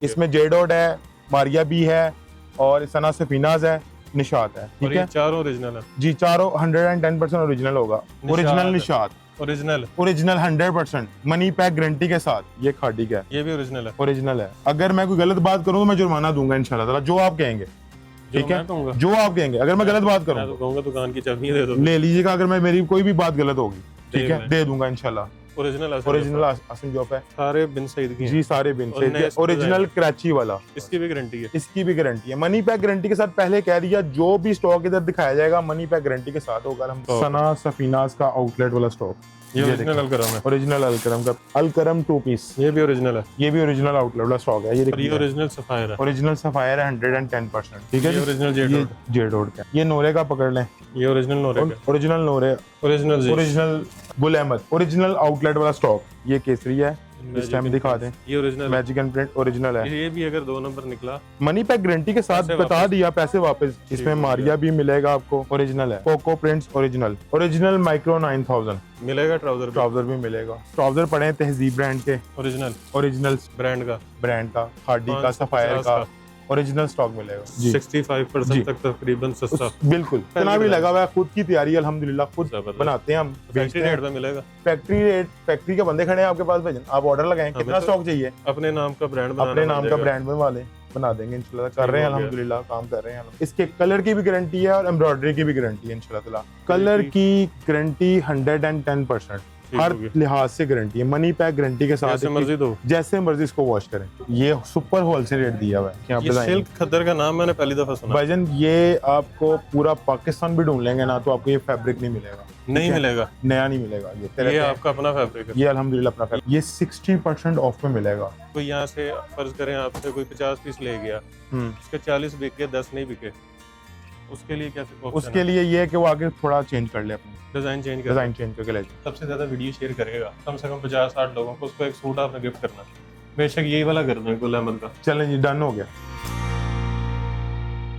इसमें जेडोड है, मारिया बी है और सना सफीनाज है, निशात है। ठीक है, चारों ओरिजिनल है जी, चारों 110% ओरिजिनल होगा। Original Nishat, original 100% money back guarantee के साथ। ये खाड़ी का है, ये भी ओरिजिनल है। ओरिजिनल है। अगर मैं कोई गलत बात करूँ तो मैं जुर्माना दूंगा इंशाल्लाह ताला, जो आप कहेंगे। ठीक है, जो आप कहेंगे। अगर मैं गलत बात करूँ तो कहूंगा दुकान की चाबी दे दो, ले लीजिएगा। अगर मैं मेरी कोई भी बात गलत होगी, ठीक है, दे दूंगा इंशाल्लाह। ओरिजिनल आसिम जॉब है, सारे बिन सईद की जी, सारे बिन सईद के। ओरिजिनल कराची वाला, इसकी भी गारंटी है। इसकी भी गारंटी है, मनी पैक गारंटी के साथ। पहले कह दिया, जो भी स्टॉक इधर दिखाया जाएगा मनी पैक गारंटी के साथ होगा। हम सना सफीनाज का आउटलेट वाला स्टॉक, ये ओरिजिनल अलकरम है। ओरिजिनल अलकरम का अलकरम 2 पीस, ये भी ओरिजिनल है। ये भी ओरिजिनल आउटलेट वाला स्टॉक है। ये देखिए, ओरिजिनल सफायर है। ओरिजिनल सफायर है 110%। ठीक है, ये ओरिजिनल जेडोड का। ये नोरे का पकड़ लें, ये ओरिजिनल नोरे का। Original नोरे, original Gul Ahmed, original outlet वाला स्टॉक। ये केसरी है, इस टाइम दिखा दें। ये original magic and print original है। ये भी अगर 2 नंबर निकला, मनी पैक गारंटी के साथ बता दिया, पैसे वापस। इसमें मारिया भी मिलेगा आपको, ओरिजिनल है। Coco prints original, original micro 9000 मिलेगा। ट्राउजर भी मिलेगा। ट्राउजर पड़े हैं तहजीब ब्रांड के, ओरिजिनल ब्रांड का, खाड़ी का, सफायर का, ओरिजिनल स्टॉक मिलेगा। 65% तक तकरीबन सस्ता, बिल्कुल। इतना भी लगा हुआ है, खुद की तैयारी अल्हम्दुलिल्लाह, खुद बनाते हैं हम। फैक्ट्री रेट में मिलेगा। फैक्ट्री रेट, फैक्ट्री के बंदे खड़े हैं आपके पास, भेजन आप ऑर्डर लगाएं, कितना स्टॉक चाहिए, अपने नाम का ब्रांड बनवा लें, बना देंगे इंशाल्लाह। कर रहे हैं अल्हम्दुलिल्लाह, काम कर रहे हैं। इसके कलर की भी गारंटी है और एम्ब्रॉयडरी की भी गारंटी है इंशाल्लाह ताला। कलर की गारंटी 110%, हर लिहाज से गारंटी है। मनी पैक गारंटी के साथ, जैसे मर्जी इसको वॉश करें। ये सुपर होलसेल रेट दिया हुआ है। ये सिल्क खद्दर का नाम मैंने पहली दफा सुना भाईजान। ये आपको पूरा पाकिस्तान भी ढूंढ लेंगे ना तो आपको ये फैब्रिक नहीं मिलेगा, नया नहीं मिलेगा। ये आपका अपना फैब्रिक है। ये अल्हम्दुलिल्लाह अपना फैब्रिक। ये 60% ऑफ में मिलेगा। कोई यहाँ से फर्ज करें आपसे कोई 50 पीस ले गया, उसके 40 बिके, 10 नहीं बिके, उसके लिए क्या? उसके लिए ये है कि वो आगे थोड़ा चेंज कर ले, अपना डिजाइन चेंज करके ले। सबसे ज्यादा वीडियो शेयर करेगा कम से कम 50-60 लोगों को, उसको एक सूट आपने गिफ्ट करना। बेशक यही वाला कर दें गुल अहमद का। चलें जी, डन हो गया।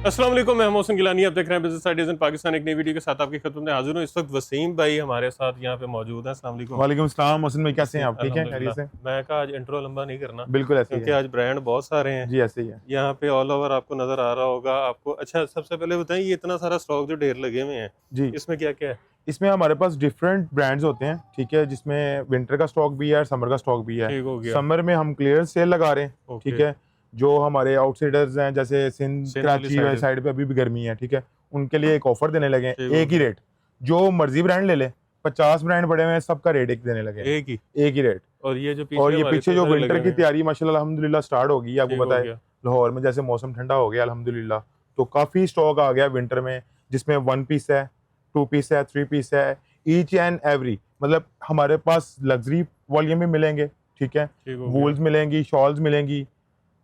अस्सलाम वालेकुम, मैं मोहसिन गिलानी, आप देख रहे हैं बिजनेस आइडियाज इन पाकिस्तान। एक नई वीडियो के साथ आपकी खिदमत में हाजिर हूं। इस वक्त वसीम भाई हमारे साथ यहाँ पे मौजूद हैं। अस्सलाम वालेकुम। वालेकुम अस्सलाम। मोहसिन भाई कैसे हैं आप? ठीक हैं, खैरियत से? मैं कहा आज इंट्रो लंबा नहीं करना, बिल्कुल ऐसे क्योंकि आज ब्रांड बहुत सारे हैं। जी ऐसे ही है। यहाँ पे ऑल ओवर आपको नजर आ रहा होगा आपको। अच्छा, सबसे पहले बताइए, ये इतना सारा स्टॉक जो ढेर लगे हुए हैं जी, इसमें क्या क्या है? इसमें हमारे पास डिफरेंट ब्रांड्स होते हैं। ठीक है, जिसमें विंटर का स्टॉक भी है और समर का स्टॉक भी है। समर में हम क्लियरेंस सेल लगा रहे हैं। ठीक है, जो हमारे आउटसाइडर्स हैं, जैसे सिंध कराची वाली साइड पे अभी भी गर्मी है, ठीक है, उनके लिए एक ऑफर देने लगे, एक ही रेट। जो मर्जी ब्रांड ले ले, 50 ब्रांड पड़े हुए हैं, सबका रेट एक देने लगे, एक ही रेट। और ये पीछे जो विंटर की तैयारी माशाल्लाह अल्हम्दुलिल्लाह स्टार्ट होगी। आपको पता है लाहौर में जैसे मौसम ठंडा हो गया अल्हम्दुलिल्लाह, तो काफी स्टॉक आ गया विंटर में, जिसमें 1 पीस है, 2 पीस है, 3 पीस है, ईच एंड एवरी। मतलब हमारे पास लग्जरी वॉल्यूम में मिलेंगे, ठीक है, वूल्स मिलेंगी, शॉल्स मिलेंगी,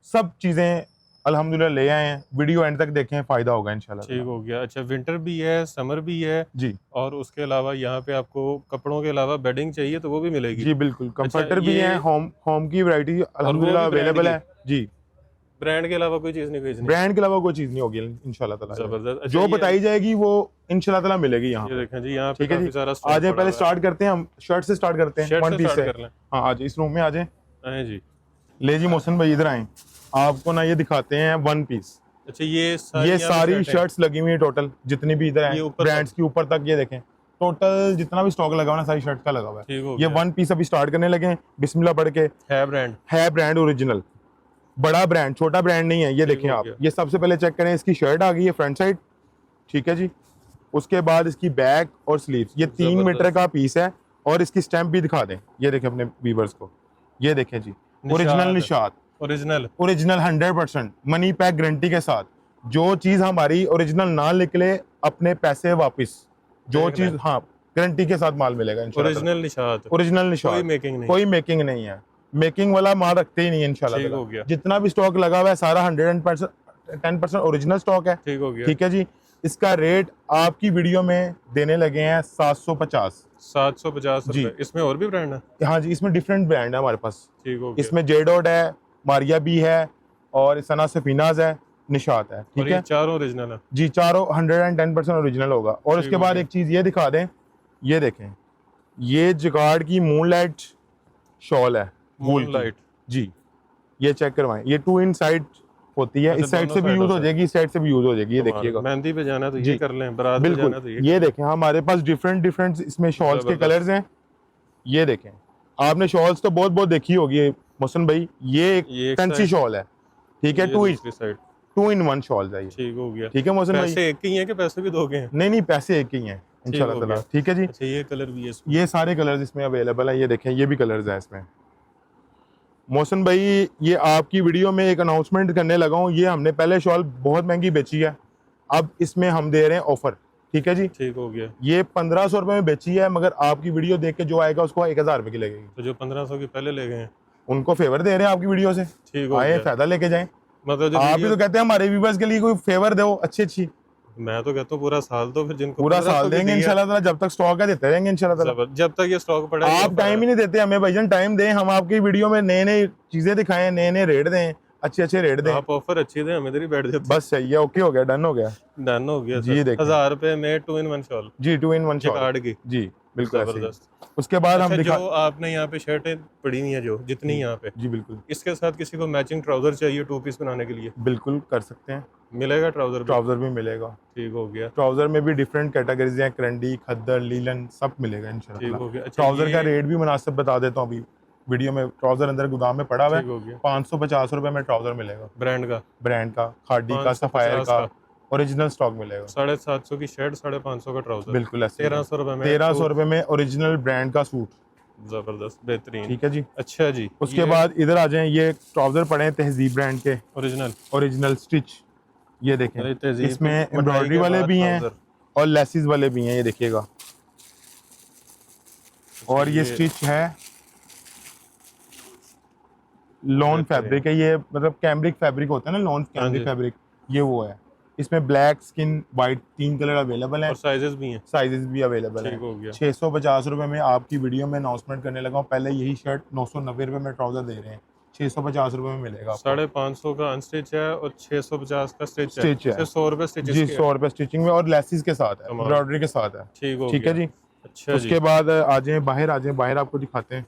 सब चीजें अल्हम्दुलिल्लाह ले आए हैं। वीडियो एंड तक देखें, फायदा होगा इंशाल्लाह। ठीक हो गया। अच्छा, विंटर भी है, समर भी है जी, और उसके अलावा यहाँ पे आपको कपड़ों के अलावा बेडिंग चाहिए तो वो भी मिलेगी। जी बिल्कुल, कंफर्टर भी है, होम की वैरायटी अल्हम्दुलिल्लाह अवेलेबल है। जी, ब्रांड के अलावा कोई चीज नहीं भेजनी, ब्रांड के अलावा कोई चीज नहीं होगी इंशाल्लाह ताला। जबरदस्त। जो बताई जाएगी वो इंशाल्लाह ताला मिलेगी यहाँ। ये देखें जी, यहाँ पे काफी सारा स्टॉक। आ जाए, पहले स्टार्ट करते हैं, हम शर्ट से स्टार्ट करते हैं। 1 पीस से। हाँ, आ जाए, इस रूम में आ जाए जी। ले जी मोहसिन भाई, इधर आए, आपको ना ये दिखाते हैं 1 पीस। अच्छा, ये सारी शर्ट्स लगी हुई है टोटल, जितनी भी इधर है ब्रांड्स की ऊपर तक। ये देखें, टोटल जितना भी स्टॉक लगा हुआ ना, सारी शर्ट का लगा हुआ है। ये 1 पीस अभी स्टार्ट करने लगे हैं, बिस्मिल्लाह पढ़ के। है ब्रांड ओरिजिनल, बड़ा ब्रांड, छोटा ब्रांड नहीं है। ये देखें आप, ये सबसे पहले चेक करें, इसकी शर्ट आ गई है फ्रंट साइड, ठीक है जी। उसके बाद इसकी बैक और स्लीव्स, ये 3 मीटर का पीस है और इसकी स्टैंप भी दिखा दें। ये देखें अपने व्यूअर्स को, ये देखें जी, original Nishat, original 100% money back guarantee के साथ। जो चीज हमारी ओरिजिनल ना निकले, अपने पैसे वापस। जो चीज, हाँ, गारंटी के साथ माल मिलेगा इंशाल्लाह। ओरिजिनल निशात, कोई मेकिंग नहीं है। मेकिंग वाला माल रखते ही नहीं है इंशाल्लाह। जितना भी स्टॉक लगा हुआ है सारा 110% ओरिजिनल स्टॉक है। ठीक है जी। इसका रेट आपकी वीडियो में देने लगे हैं 750 जी। इसमें और भी ब्रांड है? हाँ जी, इसमें डिफरेंट ब्रांड है हमारे पास। इसमें जेडोड है, मारिया बी है और सना सफीनाज है, निशात है। ठीक है, चारों ओरिजिनल है जी, चारों 110% ओरिजिनल होगा। और उसके बाद एक चीज ये दिखा दें, ये देखें, ये जगाड़ की मूनलाइट शॉल है, मूनलाइट जी, ये चेक करवाएं, ये 2 इन साइड होती है, इस साइड से भी यूज हो जाएगी, इस साइड से भी यूज हो जाएगी। ये देखिएगा, मेहंदी पे जाना तो ये कर लें, बारात पे बिल्कुल जाना तो ये देखें, हमारे पास डिफरेंट डिफरेंट इसमें शॉल्स के कलर्स हैं। ये देखें, आपने शॉल्स तो बहुत बहुत देखी होगी मोहसिन भाई, ये एक फैंसी शॉल है, ठीक है, 2 इन 1 शॉल है ये, ठीक हो गया। ठीक है मोहसिन भाई, पैसे एक ही हैं कि पैसे भी दोगे हैं? नहीं पैसे एक ही हैं इंशाल्लाह ताला। ठीक है जी। अच्छा, ये कलर भी है, ये सारे कलर्स इसमें अवेलेबल है, ये देखें, ये भी कलर्स हैं इसमें। मोहसिन भाई, ये आपकी वीडियो में एक अनाउंसमेंट करने लगा हूँ, ये हमने पहले शॉल बहुत महंगी बेची है, अब इसमें हम दे रहे हैं ऑफर। ठीक है जी, ठीक हो गया। ये 1500 रुपए में बेची है, मगर आपकी वीडियो देख के जो आएगा उसको 1000 रुपए की लगेगी। तो जो 1500 की पहले ले गए हैं उनको फेवर दे रहे हैं आपकी वीडियो से, ठीक हो गया, फायदा लेके जाएं। मतलब आप ही तो कहते हैं हमारे व्यूअर्स के लिए कोई फेवर दो अच्छी। मैं तो कहता हूँ पूरा साल दो, फिर जिनको पूरा साल देंगे इंशाल्लाह ताला, जब तक स्टॉक है देते रहेंगे इंशाल्लाह ताला, जब तक ये स्टॉक पड़ा है। आप टाइम ही नहीं देते हमें भाईजान, टाइम दें, हम आपकी वीडियो में नए नए चीजें दिखाएं, नए नए रेट दें, अच्छे रेट दें। आप ऑफर अच्छी दें, हमें इधर ही बैठ जाते। बस सही है, ओके हो गया, डन हो गया जी। देखिए 1000 रुपए में 2 इन 1 शॉल जी, 2 इन 1 शॉल कार्ड की जी, बिल्कुल जबरदस्त। उसके बाद हम दिखा, जो आपने यहाँ पे शर्टें पड़ी हुई हैं जो जितनी यहाँ पे जी, बिल्कुल इसके साथ किसी को मैचिंग ट्राउजर चाहिए 2 पीस बनाने के लिए, बिल्कुल कर सकते हैं, मिलेगा ट्राउजर भी मिलेगा। ठीक हो गया। ट्राउजर में भी डिफरेंट कैटेगरीज हैं, करंडी, खद्दर, लीलन, सब मिलेगा इंशाल्लाह। ठीक हो गया। ट्राउजर का रेट भी मुनासिब बता देता हूँ अभी वीडियो में, ट्राउजर अंदर गोदाम में पड़ा हुआ है, 550 रुपए में ट्राउजर मिलेगा, ब्रांड का, खादी का, सफायर का, ओरिजिनल स्टॉक मिलेगा। 750 की शर्ट, 550 का ट्राउजर, बिल्कुल ऐसे 1300 रुपए में ओरिजिनल ब्रांड का सूट, जबरदस्त, बेहतरीन। ठीक है जी। अच्छा जी, उसके बाद इधर आ जाएं, ये ट्राउजर पड़े हैं तहजीब ब्रांड के, ओरिजिनल स्टिच, ये देखें, इसमें एम्ब्रॉयडरी वाले भी हैं और लेसिस वाले भी हैं, ये देखिएगा, और ये स्टिच है, लॉन फैब्रिक है ये, मतलब कैम्ब्रिक फैब्रिक होता है ना, लॉन कैम्ब्रिक फैब्रिक, ये वो है। इसमें black, skin, white 3 colour available हैं और साइजेस भी अवेलेबल हैं। 650 रुपए में आपकी वीडियो में अनाउंसमेंट करने लगा हूँ, पहले यही शर्ट 990 रुपए में ट्राउजर दे रहे हैं, 650 रुपए में मिलेगा। 550 का अनस्टिच है और 650 का स्टिच है, 100 रुपए स्टिचिंग जी, 100 रुपए स्टिचिंग में और लेसिस के साथ है, एम्ब्रॉयडरी के साथ है। ठीक है जी। अच्छा, उसके बाद आ जाए बाहर आपको दिखाते हैं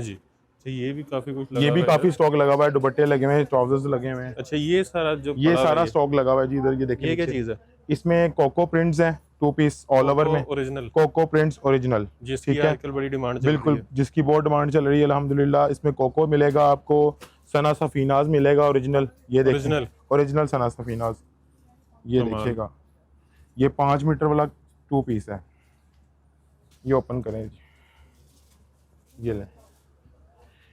जी। ये भी काफी कुछ लगा, ये भी काफी स्टॉक लगा हुआ है, दुपट्टे लगे हुए हैं, ट्राउजर्स लगे हुए हैं। अच्छा, ये सारा स्टॉक लगा हुआ है जी। इधर ये देखिए, ये क्या चीज है? इसमें कोको प्रिंट्स हैं, 2 पीस ऑल ओवर में, ओरिजिनल कोको प्रिंट्स ओरिजिनल, ठीक है, आजकल बड़ी डिमांड चल रही है, बिल्कुल जिसकी बहुत डिमांड चल रही है अल्हम्दुलिल्लाह। इसमें कोको मिलेगा आपको, सना सफीनाज मिलेगा ओरिजिनल, ये देखिए ओरिजिनल सना सफीनाज, ये देखिएगा, ये 5 मीटर वाला 2 पीस है, ये ओपन करें जी, ये लें।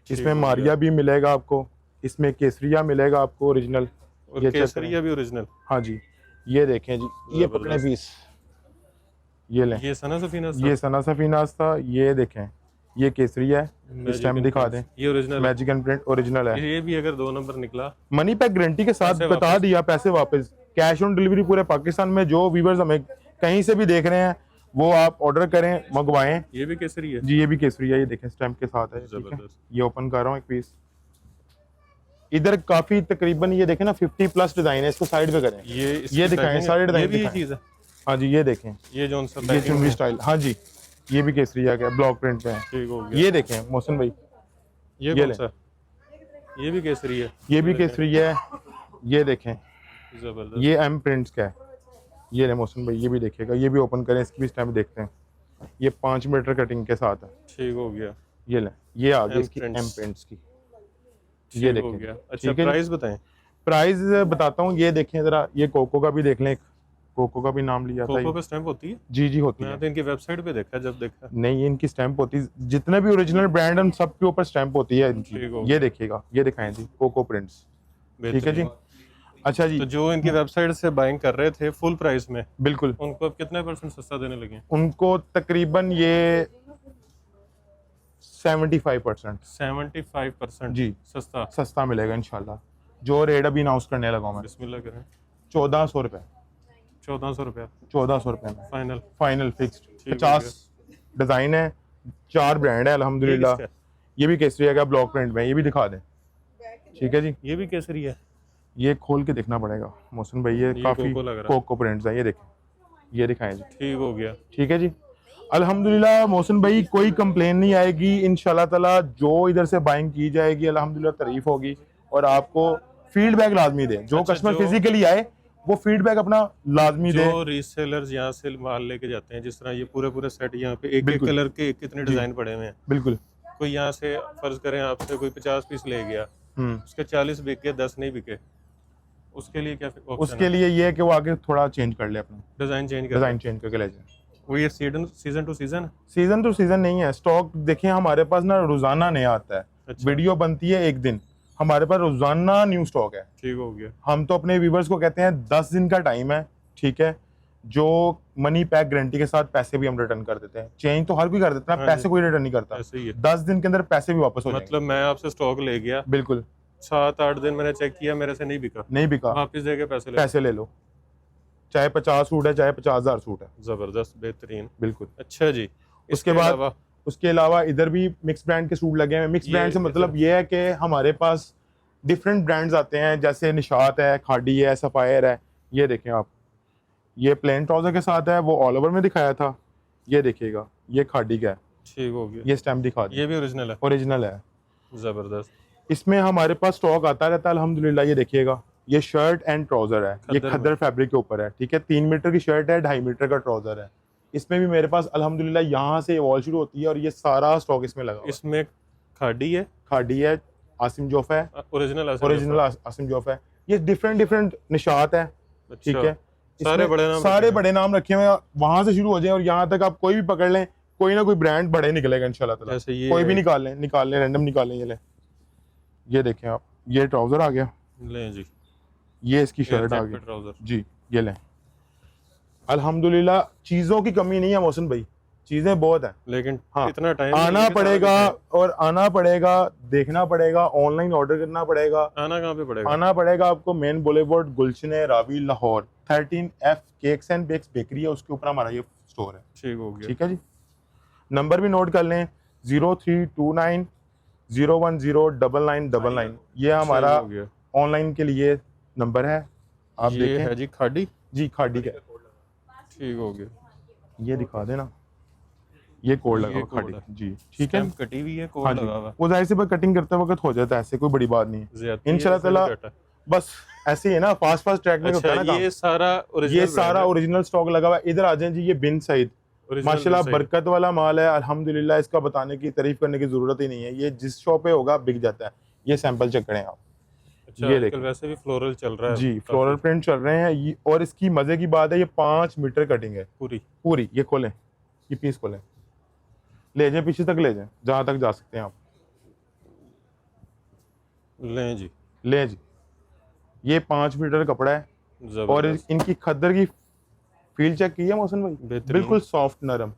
इसमें मारिया भी मिलेगा आपको, इसमें केसरिया मिलेगा आपको ओरिजिनल, ये केसरिया भी ओरिजिनल, हाँ जी, ये देखें जी, ये पकड़े पीस, ये लें, ये सना सफीनाज था, ये देखें, ये केसरिया है, इस टाइम दिखा दें, ये original magic and print original है। ये भी अगर 2 नंबर निकला, मनी पैक गारंटी के साथ बता दिया, पैसे वापस, कैश ऑन डिलीवरी पूरे पाकिस्तान में। जो व्यूअर्स हमें कहीं से भी देख रहे हैं वो आप ऑर्डर करें, मंगवाएं। ये भी केसरी है जी, ये भी केसरी है, ये देखें स्टैम्प के साथ है, ठीक है। ये ओपन कर रहा हूँ एक पीस, इधर काफी तकरीबन ये देखें ना 50 प्लस डिजाइन है, इसको साइड पे करें, ये दिखाएं सारे डिजाइन, ये चीज है, हाँ जी, ये देखें, ये जो चुनरी स्टाइल, हाँ जी, ये भी केसरी आ गया, ब्लॉक प्रिंट पे है, ठीक हो गया। ये देखें मोहसिन भाई, ये कौन सा? ये भी केसरी है, ये भी केसरी है, ये देखें, जबरदस्त, ये एम प्रिंट्स का है, ये है मोहसिन भाई, ये भी देखिएगा, ये भी ओपन करें, इसकी भी स्टैम्प देखते हैं, ये 5 मीटर कटिंग के साथ है, ठीक हो गया। ये लें, ये आ गई इसकी एम प्रिंट्स की, ये देखें। अच्छा, प्राइस बताएं? प्राइस बताता हूँ, ये देखें जरा, ये कोको का भी देख लें, कोको का भी नाम लिया था, कोको का स्टैम्प होती है जी, जी होती है, मैंने तो इनकी वेबसाइट पे देखा, जब देखा नहीं, इनकी स्टैम्प होती है, जितने भी ओरिजिनल ब्रांड हैं सब के ऊपर स्टैम्प होती है इनकी। ये देखिएगा, ये दिखाएं जी, कोको प्रिंट्स, ठीक है जी। अच्छा जी, तो जो इनकी वेबसाइट से बाइंग कर रहे थे फुल प्राइस में, बिल्कुल, उनको अब कितने % सस्ता देने लगे? उनको तकरीबन ये 75% जी सस्ता मिलेगा इंशाल्लाह। जो रेट अभी अनाउंस करने लगा हूं मैं, बिस्मिल्लाह करें, 1400 रुपए, 1400 रुपए में फाइनल फिक्स्ड। 50 डिजाइन है, 4 ब्रांड है अल्हम्दुलिल्लाह। ये भी केसरी है, ब्लॉक प्रिंट में, ये भी दिखा दें, ठीक है जी। ये भी केसरी है, ये खोल के देखना पड़ेगा मोहसिन भाई, ये काफी कोको प्रिंट्स है, ये देखें, ये दिखाएं जी, ठीक हो गया, ठीक है जी। अल्हम्दुलिल्लाह मोहसिन भाई, कोई कंप्लेन नहीं आएगी इंशाल्लाह ताला, जो इधर से बाइंग की जाएगी अल्हम्दुलिल्लाह तारीफ होगी और आपको फीडबैक लाजमी दे। जो कस्टमर फिजिकली आए वो फीडबैक अपना लाजमी दे। जो रीसेलर्स यहाँ से माल लेके जाते हैं, जिस तरह ये पूरे पूरे सेट यहाँ पे एक एक कलर के कितने डिजाइन पड़े हुए हैं, बिल्कुल, कोई यहाँ से फर्ज करें आपसे कोई 50 पीस ले गया, उसके 40 बिके 10 नहीं बिके, उसके लिए क्या ऑप्शन उसके लिए ये है कि वो आगे थोड़ा चेंज कर ले, अपना डिजाइन चेंज करके ले जाए। वो ये सीजन टू सीजन नहीं है। स्टॉक देखिए हमारे पास ना रोजाना नया आता है। अच्छा। वीडियो बनती है एक दिन, हमारे पास रोजाना न्यू स्टॉक है। ठीक हो गया। हम तो अपने व्यूवर्स को कहते हैं 10 दिन का टाइम है, ठीक है, जो मनी पैक गारंटी के साथ पैसे भी हम रिटर्न कर देते हैं। चेंज तो हर कोई कर देता है, पैसे कोई रिटर्न नहीं करता। 10 दिन के अंदर पैसे भी वापस हो जाएंगे। मतलब मैं आपसे स्टॉक ले गया, बिल्कुल 7-8 दिन मैंने चेक किया, मेरे से नहीं बिका, वापस देके पैसे ले लो। चाहे 50 सूट है, चाहे 50,000 सूट है। जबरदस्त, बेहतरीन, बिल्कुल। अच्छा जी। उसके अलावा इधर भी मिक्स ब्रांड के सूट लगे हैं। मिक्स ब्रांड से मतलब ये है कि हमारे पास डिफरेंट ब्रांड्स आते हैं, जैसे निशात है, खाड़ी है, सफायर है। ये देखें आप, ये प्लेन ट्राउजर के साथ है, वो ऑल ओवर में दिखाया था। ये देखिएगा, ये खाड़ी का है। ठीक हो गया। ये स्टैम्प दिखा दिया, ये भी ओरिजिनल है। जबरदस्त। इसमें हमारे पास स्टॉक आता रहता है अल्हम्दुलिल्लाह। ये देखिएगा, ये शर्ट एंड ट्राउजर है, ये खद्दर फैब्रिक के ऊपर है, ठीक है। 3 मीटर की शर्ट है, 2.5 मीटर का ट्राउजर है। इसमें भी मेरे पास अल्हम्दुलिल्लाह यहाँ से वॉल शुरू होती है और ये सारा स्टॉक इसमें लगा। इसमें खाड़ी है, आसिम जोफ है, ओरिजिनल आसिम जोफ है। ये डिफरेंट निशात है, ठीक है। सारे बड़े नाम रखे हुए हैं। वहां से शुरू हो जाए और यहाँ तक आप कोई भी पकड़ लें, कोई ना कोई ब्रांड बड़े निकलेगा इंशाल्लाह ताला। कोई भी निकाल लें, रैंडम निकाल लें। ये ले, ये देखें आप, ये ट्राउजर आ गया, ले जी, ये इसकी शर्ट आ गई जी, ये लें। अल्हम्दुलिल्लाह चीजों की कमी नहीं है मोहसिन भाई, चीजें बहुत है, लेकिन हाँ, इतना टाइम आना पड़ेगा, देखना पड़ेगा, ऑनलाइन ऑर्डर करना पड़ेगा। आना कहाँ पे पड़ेगा? आना पड़ेगा आपको main boulevard, Gulshan Ravi, Lahore. 13F cakes and bakes bakery है, उसके ऊपर हमारा ये स्टोर है। ठीक हो गया, ठीक है जी। नंबर भी नोट कर लें, 0329 0109999। ये हमारा ऑनलाइन के लिए नंबर है। आप देखें है जी, खाड़ी का। ठीक हो गया, ये दिखा देना, ये कोड लगा हुआ खाड़ी जी, ठीक है। कटी हुई है, कोड लगा हुआ। वो जाहिर सी बात कटिंग करते वक्त हो जाता है, ऐसे कोई बड़ी बात नहीं है इंशाल्लाह ताला। बस ऐसे ही है ना, फास्ट ट्रैक में होता है ना। ये सारा ओरिजिनल स्टॉक लगा हुआ है। इधर आ जाएं जी, ये बिन सईद माशाल्लाह बरकत वाला माल है अल्हम्दुलिल्लाह। इसका बताने की, तारीफ करने की जरूरत ही नहीं है। ये जिस शॉप पे होगा बिक जाता है। ये सैंपल चेक करें आप। अच्छा, ये देखिए, वैसे भी फ्लोरल चल रहा है जी, फ्लोरल प्रिंट चल रहे हैं। और इसकी मजे की बात है, ये 5 मीटर कटिंग है पूरी। ये खोलें, ये पीस खोलें, ले जाए पीछे तक, ले जाए जहां तक जा सकते हैं आप। ले जी, ये 5 मीटर कपड़ा है। और इनकी खद्दर की फील चेक की है मोहसिन भाई, बिल्कुल सॉफ्ट नरम।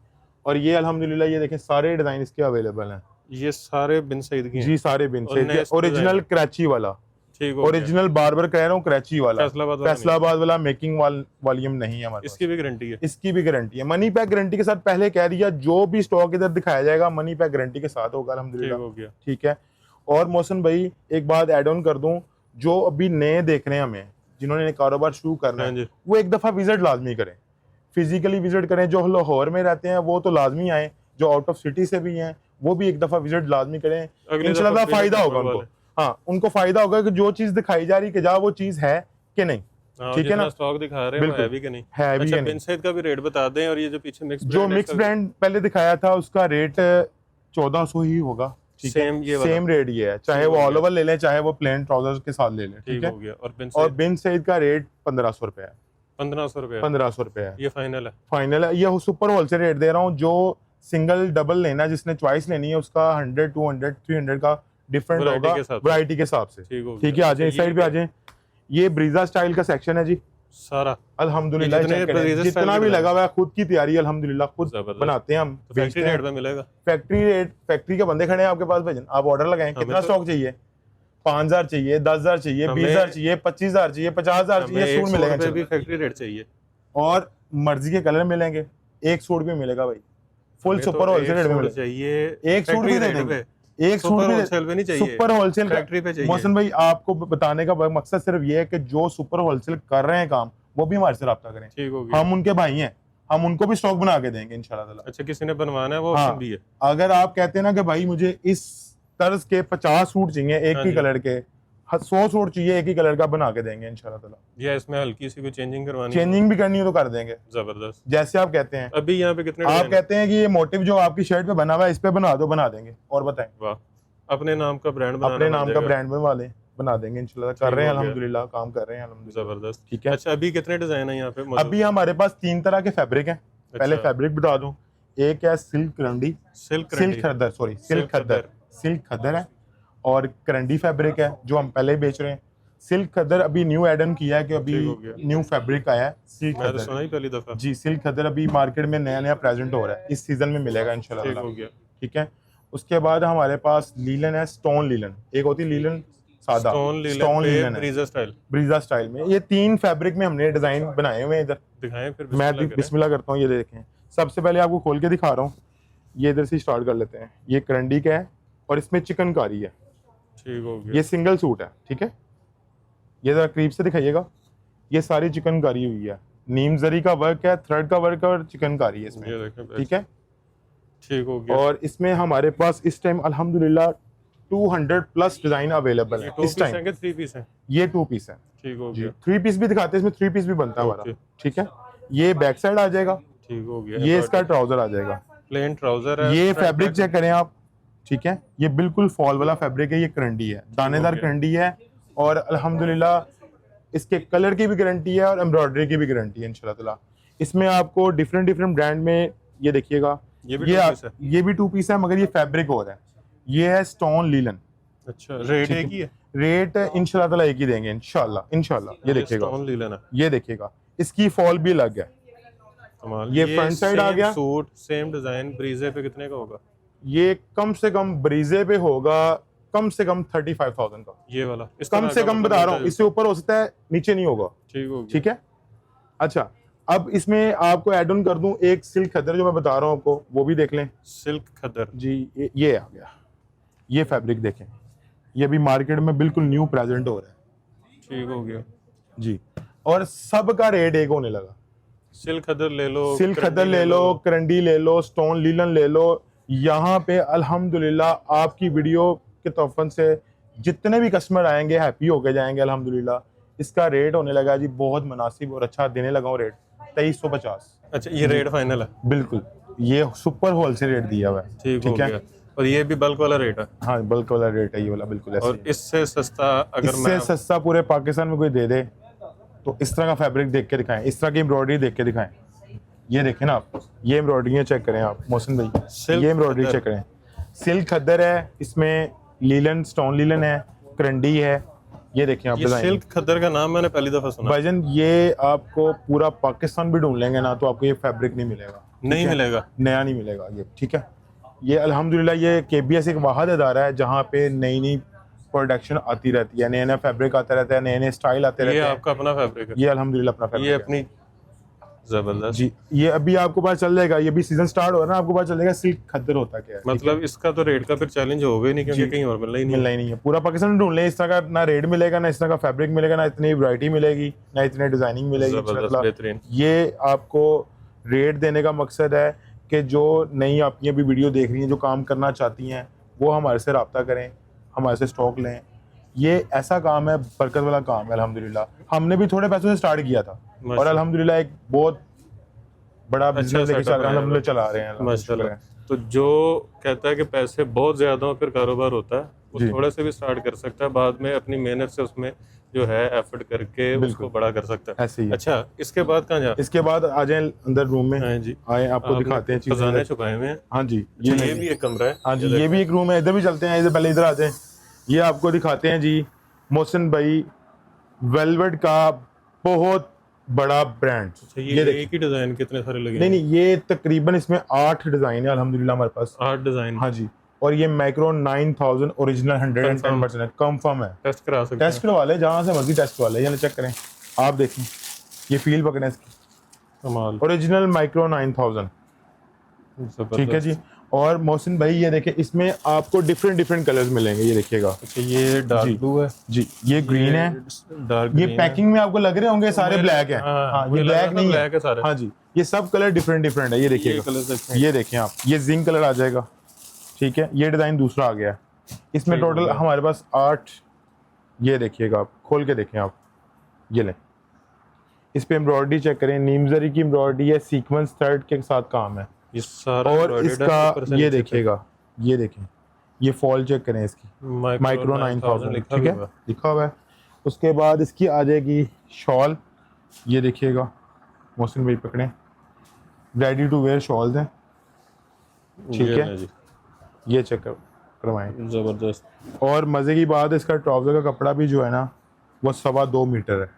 और ये अल्हम्दुलिल्लाह ये देखें, सारे डिजाइन इसके अवेलेबल हैं। ये सारे बिन सईद के जी, सारे बिन सईद के। ओरिजिनल कराची वाला, ओरिजिनल बार्बर कह रहा हूँ, कराची वाला, फैसलाबाद वाला मेकिंग वॉल्यूम नहीं है हमारे। इसकी भी गारंटी है, इसकी भी गारंटी है। मनी पैक गारंटी के साथ पहले कह दिया, जो भी स्टॉक इधर दिखाया जाएगा मनी पैक गारंटी के साथ होगा अल्हम्दुलिल्लाह। ठीक है। और मोहसिन भाई एक बात ऐड ऑन कर दूं, जो अभी नए देख रहे हैं हमें, जिन्होंने कारोबार शुरू करना है, वो एक दफा विजिट लाजमी करें, फिजिकली विजिट करें। जो लाहौर में रहते हैं वो तो लाजमी आए, जो आउट ऑफ सिटी से भी हैं वो भी एक दफा विजिट लाजमी करें, इंशाल्लाह फायदा होगा उनको। हाँ, उनको फायदा होगा कि जो चीज दिखाई जा रही है क्या वो चीज है कि नहीं। ठीक है ना, स्टॉक दिखा रहे हैं है भी कि नहीं, है भी। अच्छा, बिन सईद का भी रेट बता दें। और ये जो पीछे मिक्स ब्रांड पहले दिखाया था, उसका रेट 1400 ही होगा। सेम रेट ये है, चाहे वो ऑल ओवर ले लें, चाहे वो प्लेन ट्राउजर के साथ ले लें। ठीक है। और बिन सईद का रेट 1500 रुपए है। 1500 रुपए है। ये फाइनल है। ये सुपर होलसेल रेट दे रहा हूँ। जो सिंगल डबल लेना, जिसने चॉइस लेनी है, उसका 100, 200, 300 का डिफरेंट होगा वैरायटी के हिसाब से। ठीक है। आ जाए इस साइड पे, आ जाए। ये ब्रीजा स्टाइल का सेक्शन है जी, सारा अल्हम्दुलिल्लाह। जितना भी लगा हुआ है खुद की तैयारी अल्हम्दुलिल्लाह, खुद बनाते हैं हम। फैक्ट्री रेट में मिलेगा, फैक्ट्री के बंदे खड़े हैं आपके पास, भेजन आप ऑर्डर लगाएं। कितना स्टॉक चाहिए? 5000 चाहिए, 10,000 चाहिए, 20,000 चाहिए, 25,000 चाहिए, 50,000 चाहिए, सूट मिलेगा। भी फैक्ट्री रेट चाहिए और मर्जी के कलर मिलेंगे। एक सूट भी मिलेगा भाई, फुल सुपर होलसेल रेट में चाहिए। एक सूट भी दे देंगे, एक सूट भी होलसेल पे नहीं चाहिए, सुपर होलसेल फैक्ट्री पे चाहिए। मोहसिन भाई आपको बताने का मकसद सिर्फ ये है कि जो सुपर होलसेल कर रहे हैं काम, वो भी हमारे से रब्ता करें। ठीक हो गया। हम उनके भाई हैं, हम उनको भी स्टॉक बना के देंगे इंशाल्लाह ताला। अच्छा, किसी ने बनवाना है वो ऑप्शन भी है। अगर आप कहते हैं ना कि भाई मुझे इस तर्ज के 50 सूट चाहिए एक ही कलर के, 100 सूट चाहिए एक ही कलर का बना के देंगे इंशाल्लाह ताला। या इसमें हल्की सी कोई चेंजिंग करवानी चेंजिंग भी करनी हो तो कर देंगे, जबरदस्त, जैसे आप कहते हैं। अभी यहाँ पे कितने आप कहते हैं कि ये मोटिव जो आपकी शर्ट पे बना हुआ है इस पे बना दो, बना देंगे। और बताएं, वाह, अपने नाम का ब्रांड बनाना, अपने नाम का ब्रांड बनवा लें, बना देंगे इंशाल्लाह। कर रहे हैं अल्हम्दुलिल्लाह, काम कर रहे हैं अल्हम्दुलिल्लाह। जबरदस्त, ठीक है। अच्छा अभी कितने डिजाइन है यहाँ पे मौजूद? अभी हमारे पास 3 तरह के फैब्रिक हैं। पहले फैब्रिक बता दूं, एक है सिल्क करंडी, सिल्क खद्दर, सॉरी सिल्क खद्दर है, और करंडी फैब्रिक है जो हम पहले बेच रहे हैं। सिल्क खद्दर अभी न्यू एड ऑन किया है कि अभी न्यू फैब्रिक आया है सिल्क खद्दर। सुना ही पहली दफा जी, सिल्क खद्दर अभी मार्केट में नया नया प्रेजेंट हो रहा है, इस सीजन में मिलेगा इंशाल्लाह। ठीक है। उसके बाद हमारे पास लीलन है, स्टोन लीलन, एक होती है लीलन सादा, स्टोन लीलन ब्रीजा स्टाइल में। ये 3 फैब्रिक में हमने डिजाइन बनाए हुए हैं। इधर दिखाएं, फिर मैं बिस्मिल्लाह करता हूँ। ये देखें, सबसे पहले आपको खोल के दिखा रहा हूँ, ये इधर से स्टार्ट कर लेते हैं। ये करंडी का है और इसमें चिकनकारी है। ठीक हो गया। ये सिंगल सूट है, ठीक है। ये जरा करीब से दिखाइएगा, ये सारी चिकनकारी हुई है, नीम जरी का वर्क है, थ्रेड का वर्क है और चिकनकारी है इसमें। ठीक है, ठीक हो गया। और इसमें हमारे पास इस टाइम अल्हम्दुलिल्लाह 200 प्लस डिजाइन अवेलेबल है इस टाइम। 3 पीस है, ये 2 पीस है। ठीक हो गया। 3 पीस भी दिखाते हैं, इसमें 3 पीस भी बनता है हमारा। ठीक है, ये बैक साइड आ जाएगा। ठीक हो गया। ये इसका ट्राउजर आ जाएगा, प्लेन ट्राउजर है। ये फैब्रिक चेक करें आप, ठीक है। ये बिल्कुल फॉल वाला फैब्रिक है, ये करंडी है, दानेदार करंडी है, और अल्हम्दुलिल्लाह इसके कलर की भी गारंटी है और एम्ब्रॉयडरी की भी गारंटी है इंशाल्लाह ताला। इसमें आपको डिफरेंट ब्रांड में, ये देखिएगा, ये भी 2 पीस है, मगर ये फैब्रिक और है। ये है स्टोन लीलन। अच्छा, रेट एक ही है? रेट इंशाल्लाह ताला एक ही देंगे इंशाल्लाह। ये देखिएगा, स्टोन लीलन है, ये देखिएगा, इसकी फॉल भी अलग है। ये फ्रंट साइड आ गया। सूट सेम डिजाइन ब्रीजे पे कितने का होगा? ये कम से कम ब्रीजे पे होगा कम से कम 35,000 का। ये वाला कम से कम बता रहा हूँ, इससे ऊपर हो सकता है, नीचे नहीं होगा। ठीक हो गया। ठीक है। अच्छा, अब इसमें आपको ऐड ऑन कर दूं एक सिल्क खद्दर जो मैं बता रहा हूँ आपको, वो भी देख लें। सिल्क खद्दर जी, ये आ गया। ये फैब्रिक देखें, ये भी मार्केट में बिल्कुल न्यू प्रेजेंट हो रहा है। ठीक हो गया जी, और सबका रेट एक होने लगा। सिल्क खद्दर ले लो, सिल्क खद्दर ले लो, करंडी ले लो, स्टोन लीलन ले लो। यहाँ पे अल्हम्दुलिल्लाह आपकी वीडियो के तोफ़न से जितने भी कस्टमर आएंगे हैप्पी होके जाएंगे अल्हम्दुलिल्लाह। इसका रेट होने लगा जी बहुत मुनासिब और अच्छा देने लगा हूँ रेट, 2350। अच्छा, ये रेट फाइनल है? बिल्कुल, ये सुपर होलसेल रेट दिया हुआ है। ठीक है, और ये भी बल्क वाला रेट है? हाँ, बल्क वाला रेट है ये वाला, बिल्कुल ऐसे। और इससे सस्ता अगर इससे सस्ता पूरे पाकिस्तान में कोई दे दे तो इस तरह का फैब्रिक देख के दिखाएं, इस तरह की एम्ब्रॉयडरी देख के दिखाएं। ये देखें ना आप, ये एम्ब्रॉयडरी चेक करें आप मोहसिन भाई, ये एम्ब्रॉयडरी चेक करें। सिल्क खद्दर है, इसमें लीलन, स्टोन लीलन है, करंडी है। ये देखें आप डिजाइन। सिल्क खद्दर का नाम मैंने पहली दफा सुना भाईजान। ये आपको पूरा पाकिस्तान भी ढूंढ लेंगे ना तो आपको ये फैब्रिक नहीं मिलेगा, नहीं मिलेगा, नया नहीं मिलेगा ये। ठीक है, ये अल्हम्दुलिल्लाह ये KBS एक वाहिद अदारा है जहाँ पे नई प्रोडक्शन आती रहती है, नया फैब्रिक आता रहता है, नए स्टाइल आते रहते हैं। ये आपका अपना फैब्रिक है? ये अल्हम्दुलिल्लाह अपना फैब्रिक है। ये अपनी जबरदस्त जी। ये अभी आपको पता चल जाएगा, ये भी सीजन स्टार्ट हो रहा है ना, आपको पता चल जाएगा सिल्क खद्दर होता क्या है। मतलब इसका तो रेट का फिर चैलेंज होगा ही नहीं, क्योंकि कहीं और मिलना ही नहीं है। पूरा पाकिस्तान ढूंढ लें, इस तरह का ना रेट मिलेगा, ना इस तरह का फैब्रिक मिलेगा, ना इतनी वैरायटी मिलेगी, ना इतनी डिजाइनिंग मिलेगी। ये आपको रेट देने का मकसद है कि जो नई आपकी अभी वीडियो देख रही हैं, जो काम करना चाहती हैं, वो हमारे से रब्ता करें, हमारे से स्टॉक लें। ये ऐसा काम है, बरकत वाला काम है अल्हम्दुलिल्लाह। हमने भी थोड़े पैसों से स्टार्ट किया था और अल्हम्दुलिल्लाह एक बहुत बड़ा बिजनेस अल्हम्दुलिल्लाह चला रहे हैं माशाल्लाह। तो जो कहता है कि पैसे बहुत ज्यादा हो फिर कारोबार होता है, वो थोड़े से भी स्टार्ट कर सकता है, बाद में अपनी मेहनत से उसमें जो है एफर्ट करके उसको बड़ा कर सकता है। ऐसे ही। अच्छा, इसके बाद कहाँ जा? इसके बाद आ जाए अंदर रूम में। हाँ जी, आए आपको दिखाते हैं खजाने छुपाए हुए हैं। हाँ जी, ये भी एक कमरा है। हाँ जी, ये भी एक रूम है। इधर भी चलते हैं, इधर पहले इधर आ जाए। ये आपको दिखाते हैं जी, मोहसिन भाई वेलवेट का बहुत बड़ा ब्रांड। ये एक ही डिजाइन कितने सारे लगे? नहीं, ये तकरीबन इसमें 8 डिजाइन है अल्हम्दुलिल्लाह हमारे पास। 8 डिजाइन? हाँ जी। और ये माइक्रो 9000 ओरिजिनल 110% कंफर्म है। टेस्ट करा सकते हैं? टेस्ट करवा ले, जहाँ से मर्जी टेस्ट करवा ले। ये चेक करें आप, देखें ये फील पकड़े इसकी, कमाल। Original micro 9000। ठीक है जी। और मोहसिन भाई ये देखें, इसमें आपको डिफरेंट कलर्स मिलेंगे। ये देखिएगा। अच्छा, ये डार्क ब्लू है जी, ये ग्रीन है, डार्क। ये पैकिंग में आपको लग रहे होंगे सारे ब्लैक है। हाँ, ये ब्लैक नहीं है सारे। हाँ जी, ये सब कलर डिफरेंट है। ये देखिएगा, ये देखें आप, ये जिंक कलर आ जाएगा। ठीक है, ये डिजाइन दूसरा आ गया। इसमें टोटल हमारे पास 8 ये देखिएगा आप, खोल के देखें आप, ये लें। इस पे एम्ब्रॉयडरी चेक करें, नीमजरी की एम्ब्रॉयडरी है, सीक्वेंस थ्रेड के साथ काम है। इस सारा और इसका ये देखिएगा, ये देखें, ये फॉल चेक करें इसकी, माइक्रो 9000 ठीक है, लिखा हुआ है। उसके बाद इसकी आ जाएगी शॉल, ये देखिएगा मोहसिन भाई पकड़ें, रेडी टू वेयर शॉल्स हैं, ठीक है, ये चेक करवाएं, जबरदस्त। और मजे की बात, इसका ट्राउजर का कपड़ा भी जो है ना वो 2.25 मीटर है,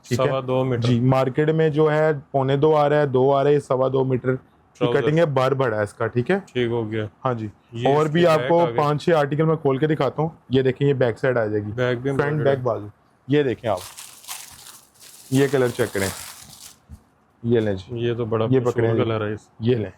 ठीक है, 2.25 मीटर जी। मार्केट में जो है 2.25 आ रहा है, 2 आ रहा है, 2.25 मीटर की कटिंग है, बार बड़ा है इसका, ठीक है, ठीक हो गया। हाँ जी। और भी आपको 5-6 आर्टिकल मैं खोल के दिखाता हूँ। ये देखें, ये बैक साइड आ जाएगी, फ्रंट बैक बाजू, ये देखें आप, ये कलर चेक करें, ये लें जी, ये तो बड़ा ये पकड़े कलर है, ये लें,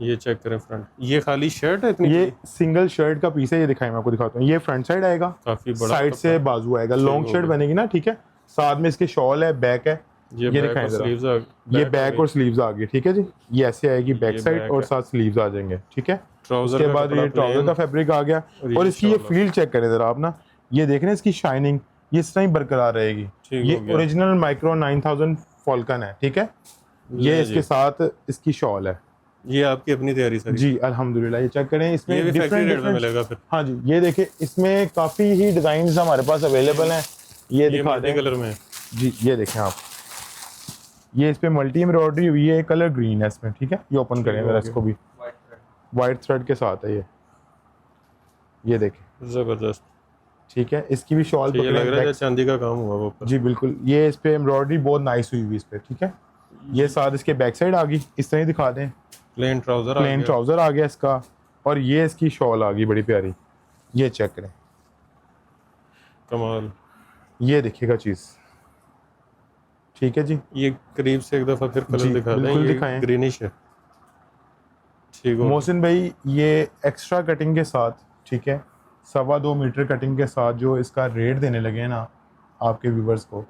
ये चेक करें फ्रंट। ये खाली शर्ट है इतनी? ये सिंगल शर्ट का पीस है, ये दिखाएं मैं आपको दिखाता हूँ। ये फ्रंट साइड आएगा, काफी बड़ा, साइड से बाजू आएगा, लॉन्ग शर्ट बनेगी ना, ठीक है। साथ में इसके शॉल है, बैक है, ये दिखाएं जरा, ये बैक और स्लीव्स आ गई, ठीक है जी। ये ऐसे आएगी बैक साइड और साथ स्लीव्स आ जाएंगे, ठीक है। उसके बाद ये ट्राउजर का फैब्रिक आ गया, और इसकी ये फील चेक करें जरा आप ना, ये देख रहे हैं इसकी शाइनिंग, ये इस तरह ही बरकरार रहेगी। ये ओरिजिनल माइक्रो 9000 फॉल्कन है, ठीक है। ये इसके साथ इसकी शॉल है, ये आपकी अपनी तैयारी सर जी अल्हम्दुलिल्लाह। ये चेक करें, इसमें ये डिफरेंट रेट में मिलेगा फिर। हाँ जी, ये देखिए, इसमें काफी ही डिजाइन हमारे पास अवेलेबल हैं, ये दिखा दें कलर में जी, ये देखें आप, ये इस पे मल्टी एम्ब्रॉयडरी हुई है, कलर ग्रीन है इसमें, ठीक है। ये ओपन करें जरा इसको भी, वाइट थ्रेड के साथ है ये देखें, जबरदस्त, ठीक है। इसकी भी शॉल ये लग रहा है चांदी का काम हुआ वो जी, बिल्कुल। ये इस पे एम्ब्रॉयडरी बहुत नाइस हुई हुई इस पे, ठीक है। ये साथ इसके बैक साइड आ गई, इस तरह दिखा दें, प्लेन ट्राउजर आ गया इसका, और ये इसकी शॉल आ गई बड़ी प्यारी, ये चेक करें, कमाल। ये देखिएगा चीज, ठीक है जी। ये करीब से एक दफा फिर कलर दिखा दें, ये ग्रीनिश है, ठीक हो मोहसिन भाई। ये एक्स्ट्रा कटिंग के साथ, ठीक है, 2.25 मीटर कटिंग के साथ जो इसका रेट देने लगे हैं ना आपके व्यूवर्स को,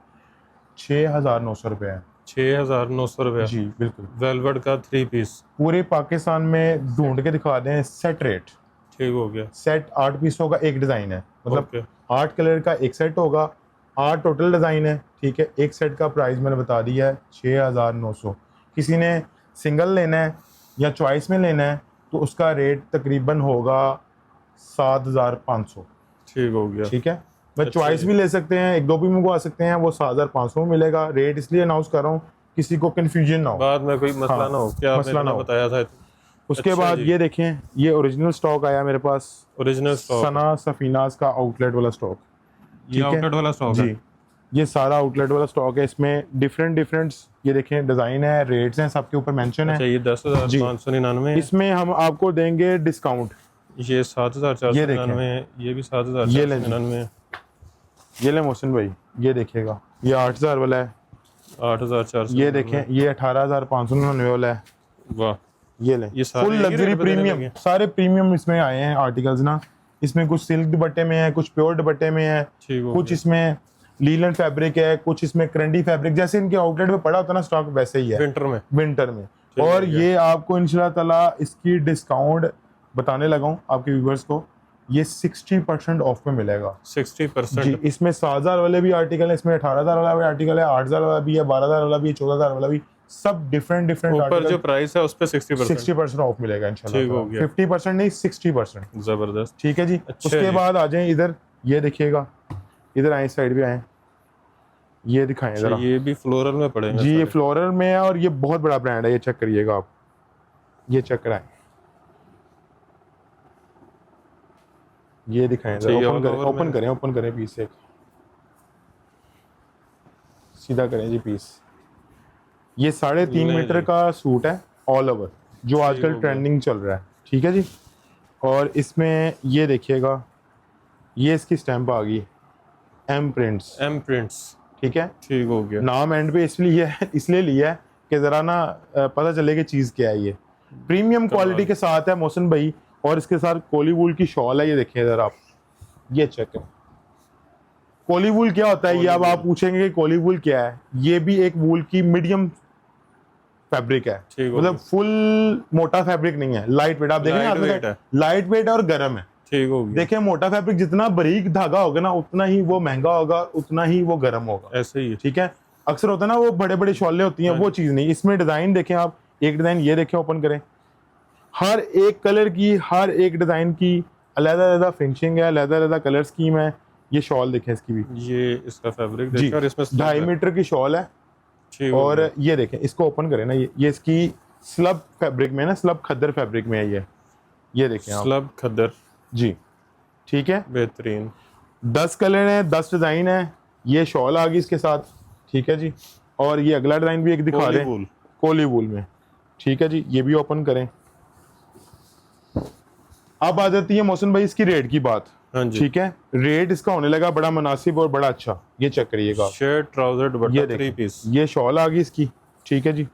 6,900 रुपये है। 6,900 रुपये जी बिल्कुल, वेलवेट का 3 पीस, पूरे पाकिस्तान में ढूंढ के दिखा दें सेट रेट, ठीक हो गया। सेट 8 पीसों का एक डिज़ाइन है, मतलब 8 कलर का एक सेट होगा, 8 टोटल डिज़ाइन है, ठीक है। एक सेट का प्राइस मैंने बता दिया है 6,900। किसी ने सिंगल लेना है या चॉइस में लेना है तो उसका रेट तकरीबन होगा 7,500, ठीक हो गया, ठीक है। मैं चॉइस भी ले सकते हैं, 1-2 भी मंगवा सकते हैं, वो 7,500 में मिलेगा। रेट इसलिए अनाउंस कर रहा हूँ किसी को कंफ्यूजन ना हो, बाद में कोई मसला ना हो, क्या मसला ना बताया था। उसके बाद ये देखें, ये ओरिजिनल स्टॉक आया मेरे पास, ओरिजिनल स्टॉक, सना सफीनाज का आउटलेट वाला स्टॉक, ये आउटलेट वाला स्टॉक है जी। ये सारा आउटलेट वाला स्टॉक है, इसमें डिफरेंट ये देखें डिजाइन है, रेट्स हैं, सबके ऊपर मेंशन है। ये 10,599, इसमें हम आपको देंगे डिस्काउंट, ये 7,499, ये भी 7,499। ये ले मोहसिन भाई, ये देखिएगा, ये 8,000 वाला है, 8,400, ये देखें, ये 18,599 वाला है, वाह। ये ले, फुल लग्जरी प्रीमियम, सारे प्रीमियम इसमें आए हैं आर्टिकल्स ना। इसमें कुछ सिल्क दुपट्टे में है, कुछ प्योर दुपट्टे में है, कुछ इसमें लीलन फैब्रिक है, कुछ इसमें क्रंडी फैब्रिक, जैसे इनके आउटलेट में पड़ा होता है ना स्टॉक, वैसे ही है विंटर में। और ये आपको इंशाल्लाह ताला इसकी डिस्काउंट बताने लगा हूँ आपके व्यूवर्स को, ये 60% ऑफ में मिलेगा। 60% जी। इसमें 7,000 वाले भी आर्टिकल है, इसमें 18,000 वाला भी आर्टिकल है, 8,000 वाला भी है, 12,000 वाला भी है, 14,000 वाला भी, सब डिफरेंट ऊपर जो प्राइस है उस पे 60% ऑफ मिलेगा इंशाल्लाह। 50% नहीं 60%। जबरदस्त, ठीक है जी। उसके बाद आ जाए इधर, ये देखिएगा, इधर आए, साइड पे आए, ये दिखाएं जरा। ये भी फ्लोरल में पड़ेगा जी, ये फ्लोरल में है और ये बहुत बड़ा ब्रांड है, ये चेक करिएगा आप, ये चेक कराएं, ये दिखाएं जरा, ओपन करें पीस, एक सीधा करें जी पीस। ये 3.5 मीटर का सूट है ऑल ओवर, जो आजकल ट्रेंडिंग चल रहा है, ठीक है जी। और इसमें ये देखिएगा, ये इसकी स्टैंप आ गई एम प्रिंट्स, ठीक है, ठीक हो गया। नाम एंड पे इसलिए लिया है कि जरा ना पता चले कि चीज क्या है। ये प्रीमियम क्वालिटी के साथ है मोहसिन भाई, और इसके साथ कोली वूल की शॉल है, ये देखिए जरा आप, ये चेक करें। कोली वूल क्या होता है, ये अब आप पूछेंगे कि कोली वूल क्या है। ये भी एक वूल की मीडियम फैब्रिक है, मतलब फुल मोटा फैब्रिक नहीं है, लाइट वेट। आप देखेंगे लाइट वेट और गर्म है, ठीक हो गया। देखिए मोटा फैब्रिक जितना बारीक धागा होगा ना उतना ही वो महंगा होगा, उतना ही वो गर्म होगा। ऐसे ही है। ठीक है, अक्सर होता है ना वो बड़े बड़े शॉले होती हैं, वो चीज नहीं। इसमें डिजाइन देखें आप, एक डिजाइन ये देखें, ओपन करें, हर एक कलर की, हर एक डिजाइन की अलग-अलग फिनिशिंग है, अलग-अलग कलर स्कीम है। ये शॉल देखें इसकी भी, ये इसका फैब्रिक देखिए, और इसमें 2.5 मीटर की शॉल है। और ये देखें, इसको ओपन करें ना, ये इसकी स्लब फैब्रिक में ना, स्लब खद्दर फैब्रिक में है ये देखें आप, स्लब खद्दर जी। ठीक है, बेहतरीन। 10 कलर है, 10 डिजाइन है। ये शॉल आ गई इसके साथ, ठीक है जी। और ये अगला डिजाइन भी एक दिखा रहे हैं, कोली वूल में। ठीक है जी, ये भी ओपन करें। अब आ जाती है मोहसिन भाई इसकी रेट की बात। हाँ जी। ठीक है, रेट इसका होने लगा बड़ा मुनासिब और बड़ा अच्छा। ये चेक करिएगा, शर्ट, ट्राउजर, दुपट्टा, ये 3 पीस। ये शॉल आ गई इसकी, ठीक है जी।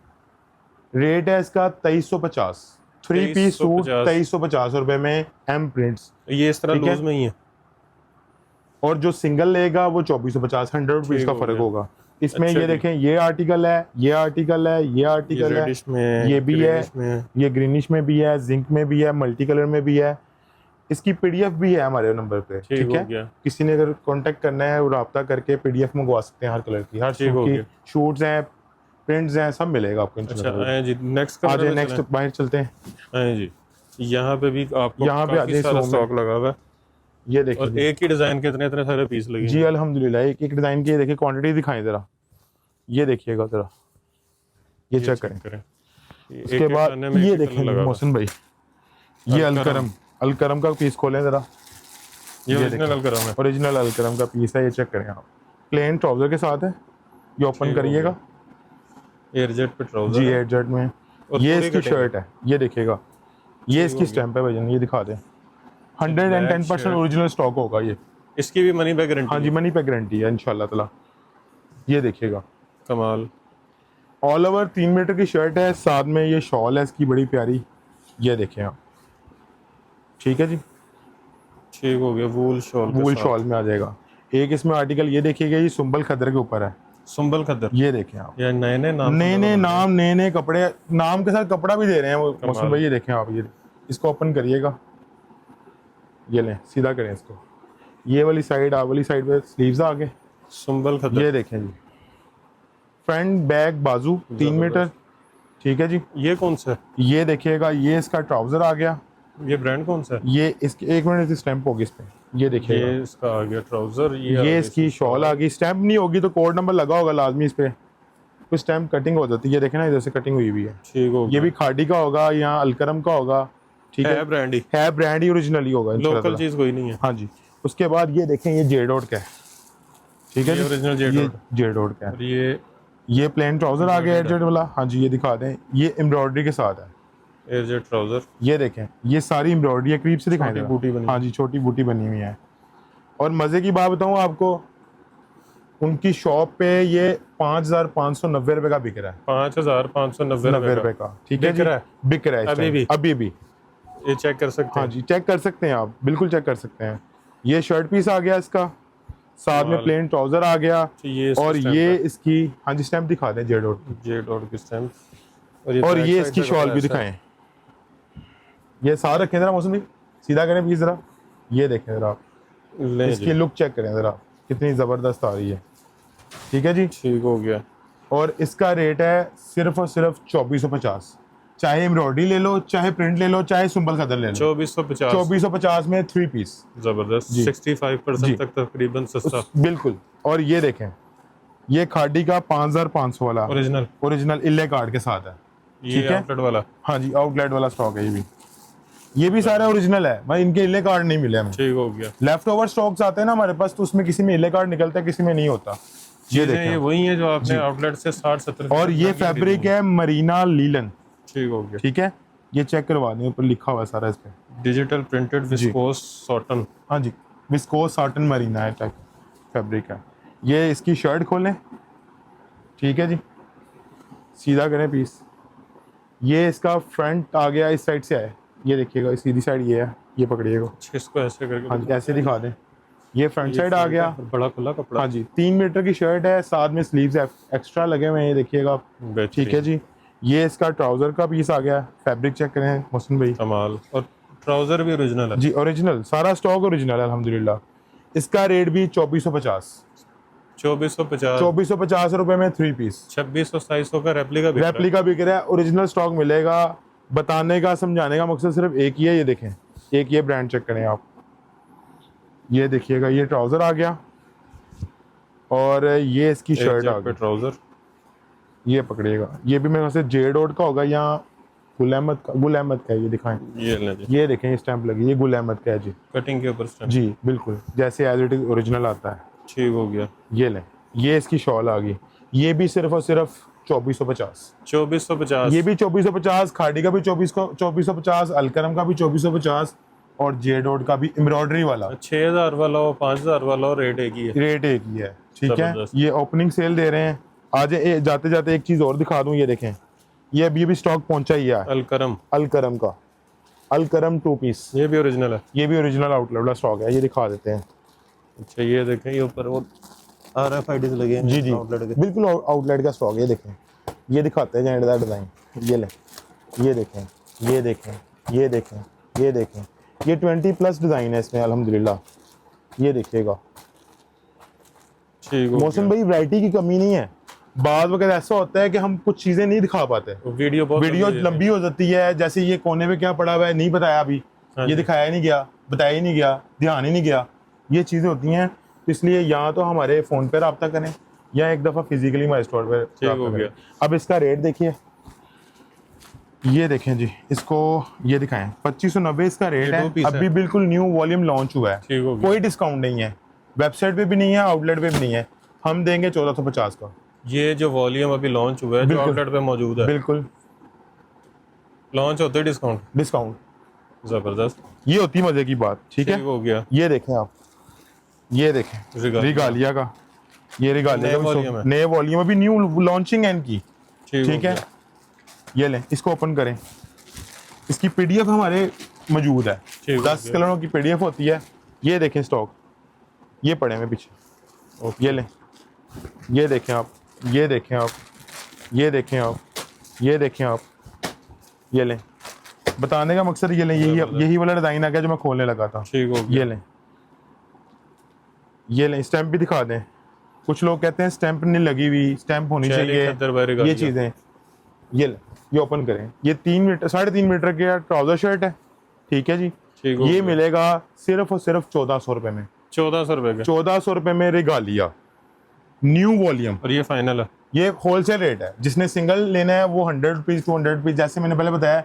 रेट है इसका 2350, 3 पीस सूट 2350 रुपए में, एम प्रिंट्स। ये इस तरह लूज में ही है। और जो सिंगल लेगा वो 2450, 100 रुपीज का फर्क होगा इसमें। अच्छा ये देखें, ये आर्टिकल है, ये आर्टिकल है, ये आर्टिकल है, ये भी है, ये ग्रीनिश में भी है, जिंक में भी है, मल्टी कलर में भी है। इसकी पीडीएफ भी है हमारे नंबर पे, ठीक है। किसी ने अगर कांटेक्ट करना है, राब्ता करके पीडीएफ मंगवा सकते हैं हर कलर की, हर सूट की। शूट्स हैं, प्रिंट्स हैं, सब मिलेगा आपको। अच्छा जी, नेक्स्ट आज नेक्स्ट बाहर चलते हैं जी। यहाँ पे भी आपको यहाँ पे काफी सारा स्टॉक लगा हुआ है। ये देखिए, और एक ही डिजाइन के इतने इतने सारे पीस लगे जी अल्हम्दुलिल्लाह। एक एक डिजाइन की देखिए, क्वांटिटी दिखाएं जरा, ये देखिएगा जरा, ये चेक करें। उसके बाद ये देखें मोहसिन भाई, ये अलकरम का पीस खोलें जरा, ये ओरिजिनल अलकरम है, ओरिजिनल अलकरम का पीस है। ये चेक करें आप, प्लेन ट्राउजर के साथ है। ये ओपन करिएगा, एयरजेट पे ट्राउजर जी, एयरजेट में। ये इसकी शर्ट है, ये देखिएगा, ये इसकी स्टैंप है भाईजान, ये दिखा दें। 110% ओरिजिनल स्टॉक होगा ये। इसकी भी मनी बैक गारंटी? हाँ जी, मनी बैक गारंटी है इंशाल्लाह ताला। ये देखिएगा, कमाल। ऑल ओवर 3 मीटर की शर्ट है, साथ में ये शॉल है इसकी बड़ी प्यारी, ये देखें आप, ठीक है जी। ठीक हो गया, वूल शॉल में आ जाएगा। एक इसमें आर्टिकल ये देखिएगा, ये सुंबल खद्दर के ऊपर है, सुंबल खद्दर। ये देखें आप, ये नए नए नाम, नए नए कपड़े, नाम के साथ कपड़ा भी दे रहे हैं वो मौसम भाई। ये देखें आप, ये इसको ओपन करिएगा, ये लें, सीधा करें इसको, ये वाली साइड, आ वाली साइड पे स्लीव्स आ गए, सुंबल खद्दर। ये देखें जी, फ्रंट बैक बाजू 3 मीटर, ठीक है जी। ये कौन सा है? ये देखिएगा, ये इसका ट्राउजर आ गया। ये ब्रांड कौन सा है? ये इसके 1 मिनट की स्टैंप होगी इस पे, ये देखिएगा, ये इसका आ गया ट्राउजर। ये इसकी शॉल आ गई। स्टैंप नहीं होगी तो कोड नंबर लगा होगा लाजमी इस पे, कुछ स्टैंप कटिंग हो जाती है। ये देखें ना, इधर से कटिंग हुई भी है, ठीक हो। ये भी खाड़ी का होगा, यहाँ अलकरम का होगा, ठीक है, ब्रांड ही ओरिजिनल ही होगा, लोकल चीज कोई नहीं है। हाँ जी। उसके बाद ये देखें, ये जे डॉट का है, ठीक है, ओरिजिनल जे डॉट का है। और ये प्लेन ट्राउजर आ गया एयरजेट वाला। हाँ जी, ये दिखा दें, ये एम्ब्रॉयडरी के साथ है, एयरजेट ट्राउजर। ये देखें, ये सारी एम्ब्रॉयडरी है, करीब से दिखाएं, हाँ जी, छोटी बूटी बनी हुई है। और मजे की बात बताऊं आपको, उनकी शॉप पे ये 5590 रुपए का बिक रहा है। 5590 रुपए का, ठीक है, बिक रहा है अभी भी। ये चेक कर सकते हैं? हाँ जी, चेक कर सकते हैं आप, बिल्कुल चेक कर सकते हैं। ये शर्ट पीस आ गया इसका, साथ में प्लेन ट्राउजर आ गया। और ये इसकी, हाँ जी, स्टैंप दिखा दें, जे डॉट की स्टैंप। और ये इसकी शॉल भी दिखाएं, ये साथ रखें जरा मौसम, सीधा करें प्लीज जरा, ये देखें जरा आप, इसकी लुक चेक करें जरा, कितनी जबरदस्त आ रही है, ठीक है जी। ठीक हो गया। और इसका रेट है सिर्फ और सिर्फ 2450, चाहे एम्ब्रॉयडरी ले लो, चाहे प्रिंट ले लो, चाहे सिंपल खदर ले लो। 2450 में 3 पीस, जबरदस्त, 65% तक तकरीबन सस्ता, बिल्कुल। और ये देखें, ये खाड़ी का 5500 वाला ओरिजिनल इले कार्ड के साथ है, ठीक है, आउटलेट वाला। हाँ जी, आउटलेट वाला स्टॉक है। ये भी सारा ओरिजिनल है भाई, इनके इले कार्ड नहीं मिले हमें। ठीक हो गया। लेफ्ट ओवर स्टॉक्स आते हैं ना हमारे पास, तो उसमें किसी में इले कार्ड निकलता है, किसी में नहीं होता। ये देखें, ये वही है जो आपने आउटलेट से 60-70। और ये फैब्रिक है मरीना लीलन, ठीक हो गया, ठीक है। ये चेक करवा दें, ऊपर लिखा हुआ है सारा इस पे, डिजिटल प्रिंटेड विस्कोस सॉटन। हाँ जी, विस्कोस सॉटन मरीना है टाइप फैब्रिक है। ये इसकी शर्ट खोलें, ठीक है जी, सीधा करें पीस। ये इसका फ्रंट आ गया, इस साइड से है, ये देखिएगा, सीधी साइड ये है, ये पकड़िएगा, इसको ऐसे करके, हाँ जी, ऐसे दिखा दें। ये फ्रंट साइड आ गया, बड़ा खुला कपड़ा। हाँ जी, 3 मीटर की शर्ट है, साथ में स्लीव्स एक्स्ट्रा लगे हुए हैं, ये देखिएगा, ठीक है जी। ये इसका ट्राउजर का पीस आ गया, फैब्रिक चेक करें मोहसिन भाई, कमाल। और ट्राउजर भी ओरिजिनल है जी, ओरिजिनल, सारा स्टॉक ओरिजिनल है अल्हम्दुलिल्लाह। इसका रेट भी 2450, 2450 रुपए में 3 पीस। 2600-2700 का रेप्लिका बिक रहा है, ओरिजिनल स्टॉक मिलेगा। बताने का समझाने का मकसद सिर्फ एक ही है। ये देखें, एक ये ब्रांड चेक करें आप, ये देखिएगा, ये ट्राउजर आ गया और ये इसकी शर्ट आ गई। ट्राउजर ये पकड़िएगा, ये भी मेरे से जे डॉट का होगा या गुल अहमद का है। ये दिखाएं, ये देखें, ये स्टैंप लगी, ये गुल अहमद का है जी, कटिंग के ऊपर स्टैंप। जी बिल्कुल, जैसे एज इट इज ओरिजिनल आता है। ठीक हो गया। ये लें, ये इसकी शॉल आ गई, ये भी सिर्फ और सिर्फ 2450। 2450, ये भी 2450, खाड़ी का भी 2450, अलकरम का भी 2450 और जे डॉट का भी एम्ब्रॉयडरी वाला 6000 वाला हो, 5000 वाला हो, रेट एक ही है। रेट एक ही है, ठीक है। ये ओपनिंग सेल दे रहे हैं। आज जाते जाते एक चीज और दिखा दूं, ये देखें, ये अभी स्टॉक पहुंचा ही है अलकरम का, अलकरम 2 पीस। ये भी ओरिजिनल है, ये भी ओरिजिनल आउटलेट वाला स्टॉक है, ये दिखा देते हैं। अच्छा, ये देखें, ये ऊपर वो RFIDs लगे हैं जी जी, आउटलेट के, बिल्कुल आउटलेट का स्टॉक। ये देखें, ये दिखाते हैं जानेदार डिजाइन। ये ले, ये देखें, ये देखें, ये देखें, ये देखें, ये 20+ डिजाइन है इसमें अल्हम्दुलिल्लाह। ये देखिएगा। मौसम भाई, वैरायटी की कमी नहीं है। बाद वक्त ऐसा होता है कि हम कुछ चीजें नहीं दिखा पाते, वीडियो लंबी हो जाती है। जैसे ये कोने में क्या पड़ा हुआ है नहीं बताया अभी, ये दिखाया नहीं गया, बताया ही नहीं गया, ध्यान ही नहीं गया, ये चीजें होती हैं। तो इसलिए या तो हमारे फोन पे रब्ता करें या एक दफा फिजिकली हमारे स्टोर पे रब्ता करें। अब इसका रेट देखिए, ये देखें जी, इसको ये दिखाएं, 2590 इसका रेट है। अभी बिल्कुल न्यू वॉल्यूम लॉन्च हुआ है, कोई डिस्काउंट नहीं है, वेबसाइट पे भी नहीं है, आउटलेट पे भी नहीं है। हम देंगे 1450 का। ये जो वॉल्यूम अभी लॉन्च हुआ है, जो आउटलेट पे मौजूद है, बिल्कुल लॉन्च होते ही डिस्काउंट जबरदस्त। ये होती मजे की बात, ठीक है। हो गया। ये देखें आप, ये देखें रिगालिया का, ये रिगालिया का नए वॉल्यूम अभी न्यू लॉन्चिंग है इनकी, ठीक है। ये लें, इसको ओपन करें, इसकी PDF हमारे मौजूद है, 10 कलरों की PDF होती है। ये देखें स्टॉक, ये पड़े हैं पीछे। ये लें, ये देखें आप, ये देखें आप, ये देखें आप, ये देखें आप, ये लें। बताने का मकसद ये लें, यही वाला डिजाइन आ गया जो मैं खोलने लगा था। ये लें, ये लें, स्टैंप भी दिखा दें। कुछ लोग कहते हैं स्टैंप नहीं लगी हुई, स्टैंप होनी चाहिए, ये चीजें। ये लें, ये ओपन करें, ये 3 मीटर 3.5 मीटर की ट्राउजर शर्ट है, ठीक है जी। ये मिलेगा सिर्फ और सिर्फ 1400 रुपए में। 1400 रुपए का, 1400 रुपए में रिगालिया न्यू वॉल्यूम। और ये फाइनल है, ये होलसेल रेट है। जिसने सिंगल लेना है वो 100 रुपीज 200 रुपीज, जैसे मैंने पहले बताया,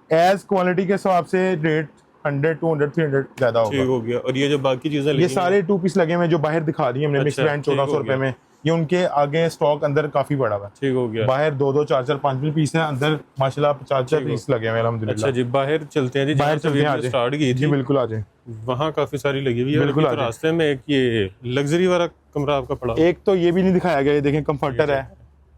एज क्वालिटी के हिसाब से रेट 100 200 300 ज्यादा होगा। ठीक हो गया। और ये जो बाकी चीजें ये सारे 2 पीस लगे हुए जो बाहर दिखा दी हमने, मिक्स ब्रांड 1400 रुपए में। ये उनके आगे स्टॉक अंदर काफी बड़ा हुआ है, ठीक हो गया। बाहर 2 4 5 पीस है, अंदर माशाल्लाह 50 पीस लगे हुए अल्हम्दुलिल्लाह। अच्छा जी, बाहर चलते हैं जी, बाहर चलते हैं, स्टार्ट की जी बिल्कुल आ जाए। वहाँ काफी सारी लगी हुई है, बिल्कुल तो रास्ते में एक ये लग्जरी वाला कमरा आपका पड़ा। एक तो ये भी नहीं दिखाया गया, ये देखें कंफर्टर है,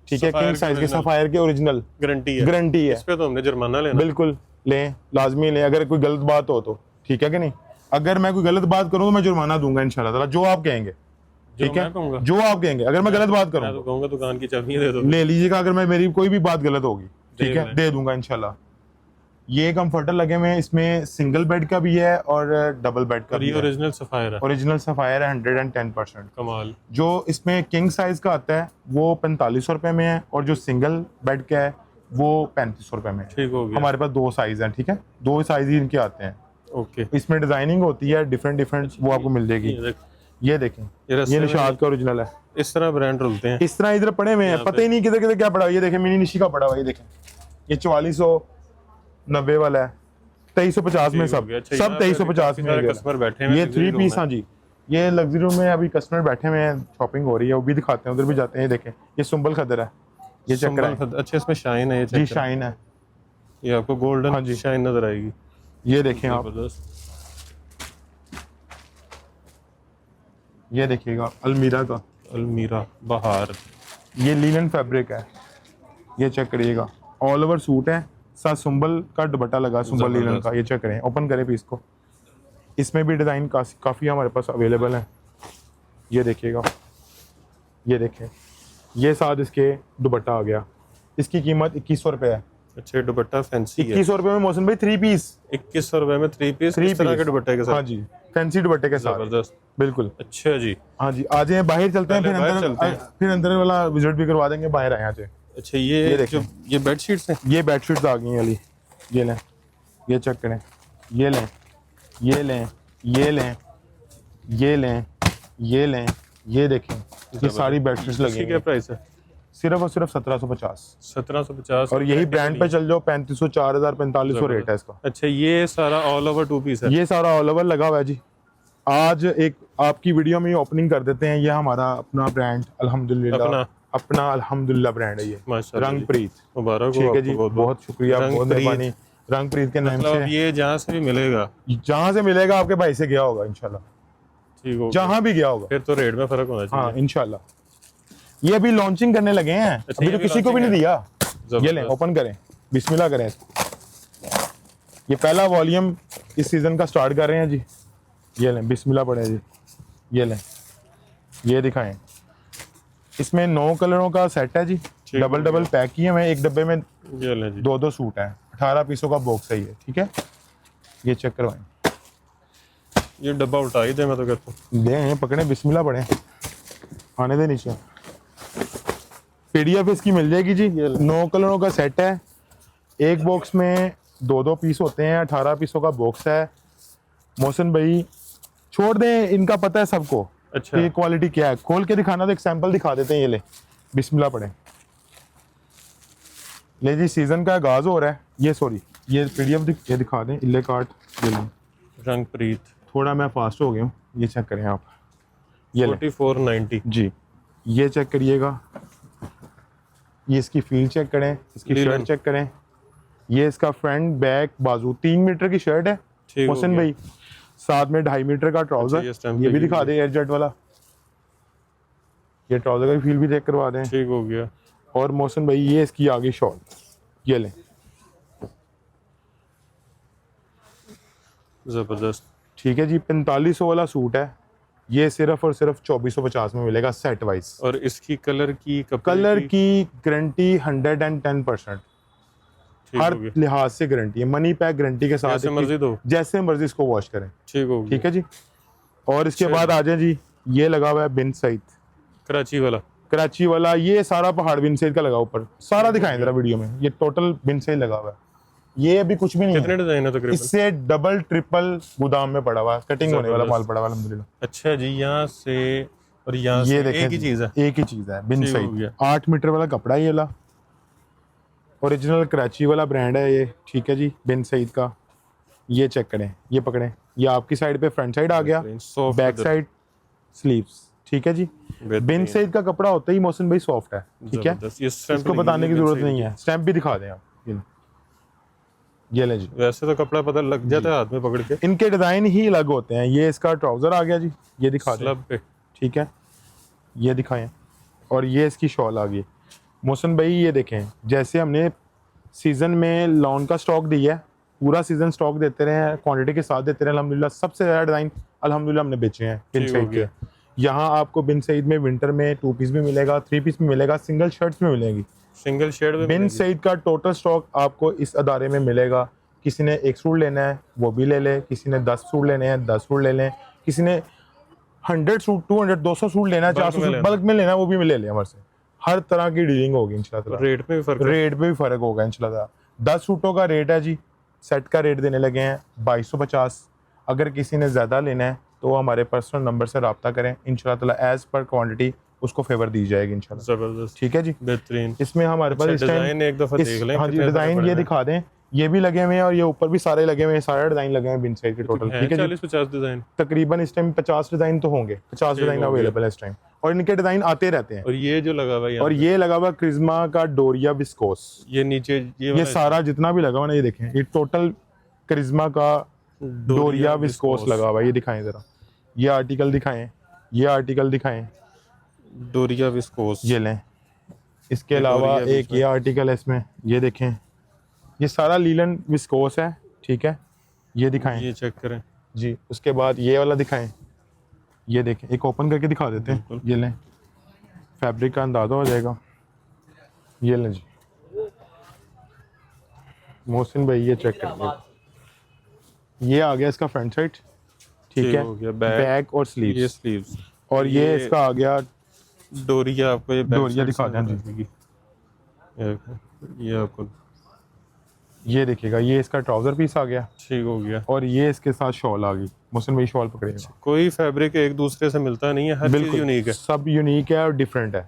ठीक है, किंग साइज के, सफायर के, ओरिजिनल, गारंटी है। इस पे तो हमने जुर्माना लेना, बिल्कुल लें, लाजमी लें। अगर कोई गलत बात हो तो, ठीक है कि नहीं। अगर मैं कोई गलत बात करूँ तो मैं जुर्माना दूंगा इंशाल्लाह ताला, जो आप कहेंगे, ठीक है, जो आप कहेंगे। अगर मैं गलत बात करूँ तो कहूंगा दुकान की चाबियां दे दो, ले लीजिएगा। अगर मैं मेरी कोई भी बात गलत होगी, ठीक है, दे दूंगा इंशाल्लाह। ये कंफर्टर लगे हुए हैं, इसमें सिंगल बेड का भी है और डबल बेड का भी है। ओरिजिनल सफायर है, ओरिजिनल सफायर है 110%। कमाल। जो इसमें किंग साइज का आता है वो 4500 रुपए में है, और जो सिंगल बेड का है वो 3500 रुपए में है। ठीक हो गया। हमारे पास 2 साइज हैं, ठीक है, 2 साइज ही इनके आते हैं। ओके। इसमें डिजाइनिंग होती है डिफरेंट, वो आपको मिल जाएगी। ये देखें, ये निशाद का ओरिजिनल है। इस तरह ब्रांड रुलते हैं, इस तरह इधर पड़े हुए हैं, पता ही नहीं किधर किधर क्या पड़ा हुआ। ये देखें, मिनी निशी का पड़ा हुआ, ये देखें, ये 4490 वाला है, 2350 में, सब 2350 में। कस्टमर बैठे हैं, ये 3 पीस, हाँ जी, ये लग्जरी रूम में अभी कस्टमर बैठे हुए हैं, शॉपिंग हो रही है, वो भी दिखाते हैं, उधर भी जाते हैं। ये देखें, ये सुंबल खदर है, ये चेक करें। अच्छा, इसमें शाइन है, जी शाइन है, ये आपको गोल्डन, हाँ जी, शाइन नजर आएगी। ये देखें आप, ये देखिएगा, अलमीरा का, अलमीरा बहार, ये लिनन फैब्रिक है, ये चेक करिएगा, ऑल ओवर सूट है, साथ सुंबल का दुपट्टा लगा, सुंबल लिनन का। ये चेक करें, ओपन करें पीस को, इसमें भी डिज़ाइन काफ़ी हमारे पास अवेलेबल है। ये देखिएगा, ये देखें, ये साथ इसके दुपट्टा आ गया। इसकी कीमत 2100 रुपये है, अच्छा दुपट्टा फैंसी है। 2100 रुपए में मोहसिन भाई 3 पीस। 2100 रुपए में 3 पीस इस तरह के दुपट्टे के साथ। हाँ जी, फैंसी दुपट्टे के साथ। जबरदस्त, बिल्कुल। अच्छा जी। हाँ जी, आ जाए बाहर चलते हैं, फिर अंदर वाला विजिट भी करवा देंगे, बाहर आए आज। अच्छा ये जो ये बेडशीट्स हैं, ये बेडशीट्स आ गई हैं वाली, ये लें, ये चेक करें, ये लें, ये लें, ये लें, ये लें, ये लें, ये देखें, ये सारी बेडशीट्स लगी हैं। क्या प्राइस है? सिर्फ और सिर्फ 1750। 1750। और यही ब्रांड पे चल जाओ 3500, 4000, 4500 रेट है इसका। अच्छा ये सारा ऑल ओवर 2 पीस है? ये सारा ऑल ओवर लगा हुआ है जी। आज एक आपकी वीडियो में ओपनिंग कर देते हैं। ये हमारा अपना ब्रांड अल्हम्दुलिल्लाह, अपना अल्हम्दुलिल्लाह ब्रांड है ये, रंगप्रीत। मुबारक हो, ठीक है जी, बहुत शुक्रिया, बहुत मेहरबानी। रंगप्रीत के नाम से ये जहाँ से भी मिलेगा, जहाँ से मिलेगा आपके भाई से गया होगा इंशाल्लाह, ठीक होगा, जहाँ भी गया होगा, फिर तो रेट में फर्क होना चाहिए। हाँ इंशाल्लाह। ये अभी लॉन्चिंग करने लगे हैं। अच्छा, अभी तो किसी को भी नहीं दिया। ये लें, ओपन करें, बिस्मिल्लाह करें। ये पहला वॉल्यूम इस सीजन का स्टार्ट कर रहे हैं जी। ये लें, बिस्मिल्लाह पढ़े जी। ये लें, ये दिखाएं। इसमें 9 कलरों का सेट है जी, डबल डबल पैक किए हुए। एक डब्बे में ये लें जी 2 सूट हैं, 18 पीसों का बॉक्स है ये, ठीक है। ये चेक करवाएं। ये डब्बा उल्टा ही दे, मैं तो कहता हूँ दे, पकड़े, बिस्मिल्लाह पढ़े, आने दे नीचे। PDF इसकी मिल जाएगी जी। 9 कलरों का सेट है, एक बॉक्स में 2 पीस होते हैं, 18 पीसों का बॉक्स है। मोहसिन भाई छोड़ दें, इनका पता है सबको। अच्छा ये क्वालिटी क्या है, खोल के दिखाना तो एक सैंपल दिखा देते हैं। ये ले, बिस्मिल्लाह पढ़े। ले जी, सीजन का आगाज हो रहा है। ये सॉरी, ये PDF ये दिखा दें, इल्ले कार्ड। ये लें, रंगप्रीत। थोड़ा मैं फास्ट हो गया हूँ, ये चेक करें आप। ये 4490 जी, ये चेक करिएगा। ये इसकी फील चेक करें, इसकी शर्ट चेक करें। ये इसका फ्रंट बैक बाजू 3 मीटर की शर्ट है मोहसिन भाई, साथ में 2.5 मीटर का ट्राउजर। ये भी दिखा दे, एयर जेट वाला। ये ट्राउजर का फील भी चेक करवा दें। ठीक हो गया। और मोहसिन भाई ये इसकी आगे शॉल, ये लें, जबरदस्त। ठीक है जी। 4500 वाला सूट है, ये सिर्फ और सिर्फ 2450 में मिलेगा सेट वाइज। और इसकी कलर की गारंटी 110%, हर लिहाज से गारंटी है, मनी पैक गारंटी के साथ। जैसे मर्जी दो, जैसे मर्जी इसको वॉश करें, ठीक हो गया। ठीक है जी। और इसके बाद आ जाए जी, ये लगा हुआ है बिन सईद, कराची वाला। ये सारा पहाड़ बिन सईद का लगा ऊपर, सारा दिखाएं जरा वीडियो में। ये टोटल बिन सईद लगा हुआ है। ये अभी कुछ भी नहीं कितने डिजाइन है तकरीबन? इससे डबल ट्रिपल गोदाम में पड़ा हुआ है, कटिंग होने वाला माल पड़ा हुआ अल्हम्दुलिल्लाह। अच्छा जी, यहाँ से और यहाँ ये से एक ही चीज है, एक ही चीज है, बिन सईद। 8 मीटर वाला कपड़ा ये वाला, ओरिजिनल कराची वाला ब्रांड है ये, ठीक है जी, बिन सईद का। ये चेक करें, ये पकड़ें, ये आपकी साइड पे फ्रंट साइड आ गया, बैक साइड स्लीव्स, ठीक है जी। बिन सईद का कपड़ा होता ही मोहसिन भाई सॉफ्ट है, ठीक है, इसको बताने की जरूरत नहीं है। स्टैंप भी दिखा दें आप, ये ले जी। वैसे तो कपड़ा पता लग जाता है हाथ में पकड़ के, इनके डिजाइन ही अलग होते हैं। ये इसका ट्राउजर आ गया जी, ये दिखा दें, ठीक है, ये दिखाएं। और ये इसकी शॉल आ गई। मोहसिन भाई ये देखें, जैसे हमने सीजन में लॉन का स्टॉक दिया है, पूरा सीजन स्टॉक देते रहे हैं, क्वांटिटी के साथ देते रहे अल्हम्दुलिल्लाह। सबसे ज़्यादा डिज़ाइन अल्हम्दुलिल्लाह हमने बेचे हैं बिन सईद के। यहाँ आपको बिन सईद में विंटर में 2 पीस भी मिलेगा, 3 पीस भी मिलेगा, सिंगल शर्ट्स में मिलेगी, सिंगल शेड में। बिन सईद का टोटल स्टॉक आपको इस अदारे में मिलेगा। किसी ने 1 सूट लेना है वो भी ले ले, किसी ने 10 सूट लेने हैं 10 सूट ले लें, किसी ने 100 सूट 200 200 सूट लेना है, 400 सूट बल्क में लेना है, वो भी ले लें हमारे से। हर तरह की डीलिंग होगी इंशाल्लाह। रेट में भी फर्क होगा इंशाल्लाह। 10 सूटों का रेट है जी, सेट का रेट देने लगे हैं 2250। अगर किसी ने ज़्यादा लेना है तो हमारे पर्सनल नंबर से रब्ता करें, इंशाल्लाह एज पर क्वांटिटी उसको फेवर दी जाएगी इंशाल्लाह। जबरदस्त, ठीक है जी, बेहतरीन। इसमें हमारे पास डिजाइन एक दफा देख लें। हाँ जी, डिजाइन ये दिखा दें, ये भी लगे हुए हैं और ये ऊपर भी सारे लगे हुए हैं, सारे डिजाइन लगे हैं बिन सईद के टोटल, ठीक है। 40-50 डिजाइन तकरीबन इस टाइम 50 डिजाइन तो होंगे, 50 डिजाइन अवेलेबल है इस टाइम, और इनके डिजाइन आते रहते हैं। और ये जो लगा हुआ है, और ये लगा हुआ क्रिज्मा का डोरिया विस्कोस, ये नीचे ये सारा जितना भी लगा हुआ ना, ये देखें, ये टोटल क्रिज्मा का डोरिया विस्कोस लगा हुआ है। ये दिखाएं जरा, ये आर्टिकल दिखाएं, ये आर्टिकल दिखाएं, डोरिया विस्कोस, ये लें। इसके अलावा एक ये आर्टिकल है इसमें, ये देखें, ये सारा लीलन विस्कोस है, ठीक है, ये दिखाएं, ये चेक करें जी। उसके बाद ये वाला दिखाएं, ये देखें, एक ओपन करके दिखा देते हैं, ये लें, फैब्रिक का अंदाजा हो जाएगा। ये लें जी, मोहसिन भाई ये चेक करिए, ये आ गया इसका फ्रंट साइड, ठीक है, हो गया बैक और ये स्लीव्स, स्लीव्स और ये इसका आ गया डोरिया। आपको ये बैक डोरिया साइड दिखा से दें जी। ये आपको ये देखिएगा, ये इसका ट्राउजर पीस आ गया, ठीक हो गया। और ये इसके साथ शॉल आ गई। मोहसिन भाई शॉल पकड़ेगा, कोई फैब्रिक एक दूसरे से मिलता नहीं है, हर चीज यूनिक है, सब यूनिक है और डिफरेंट है।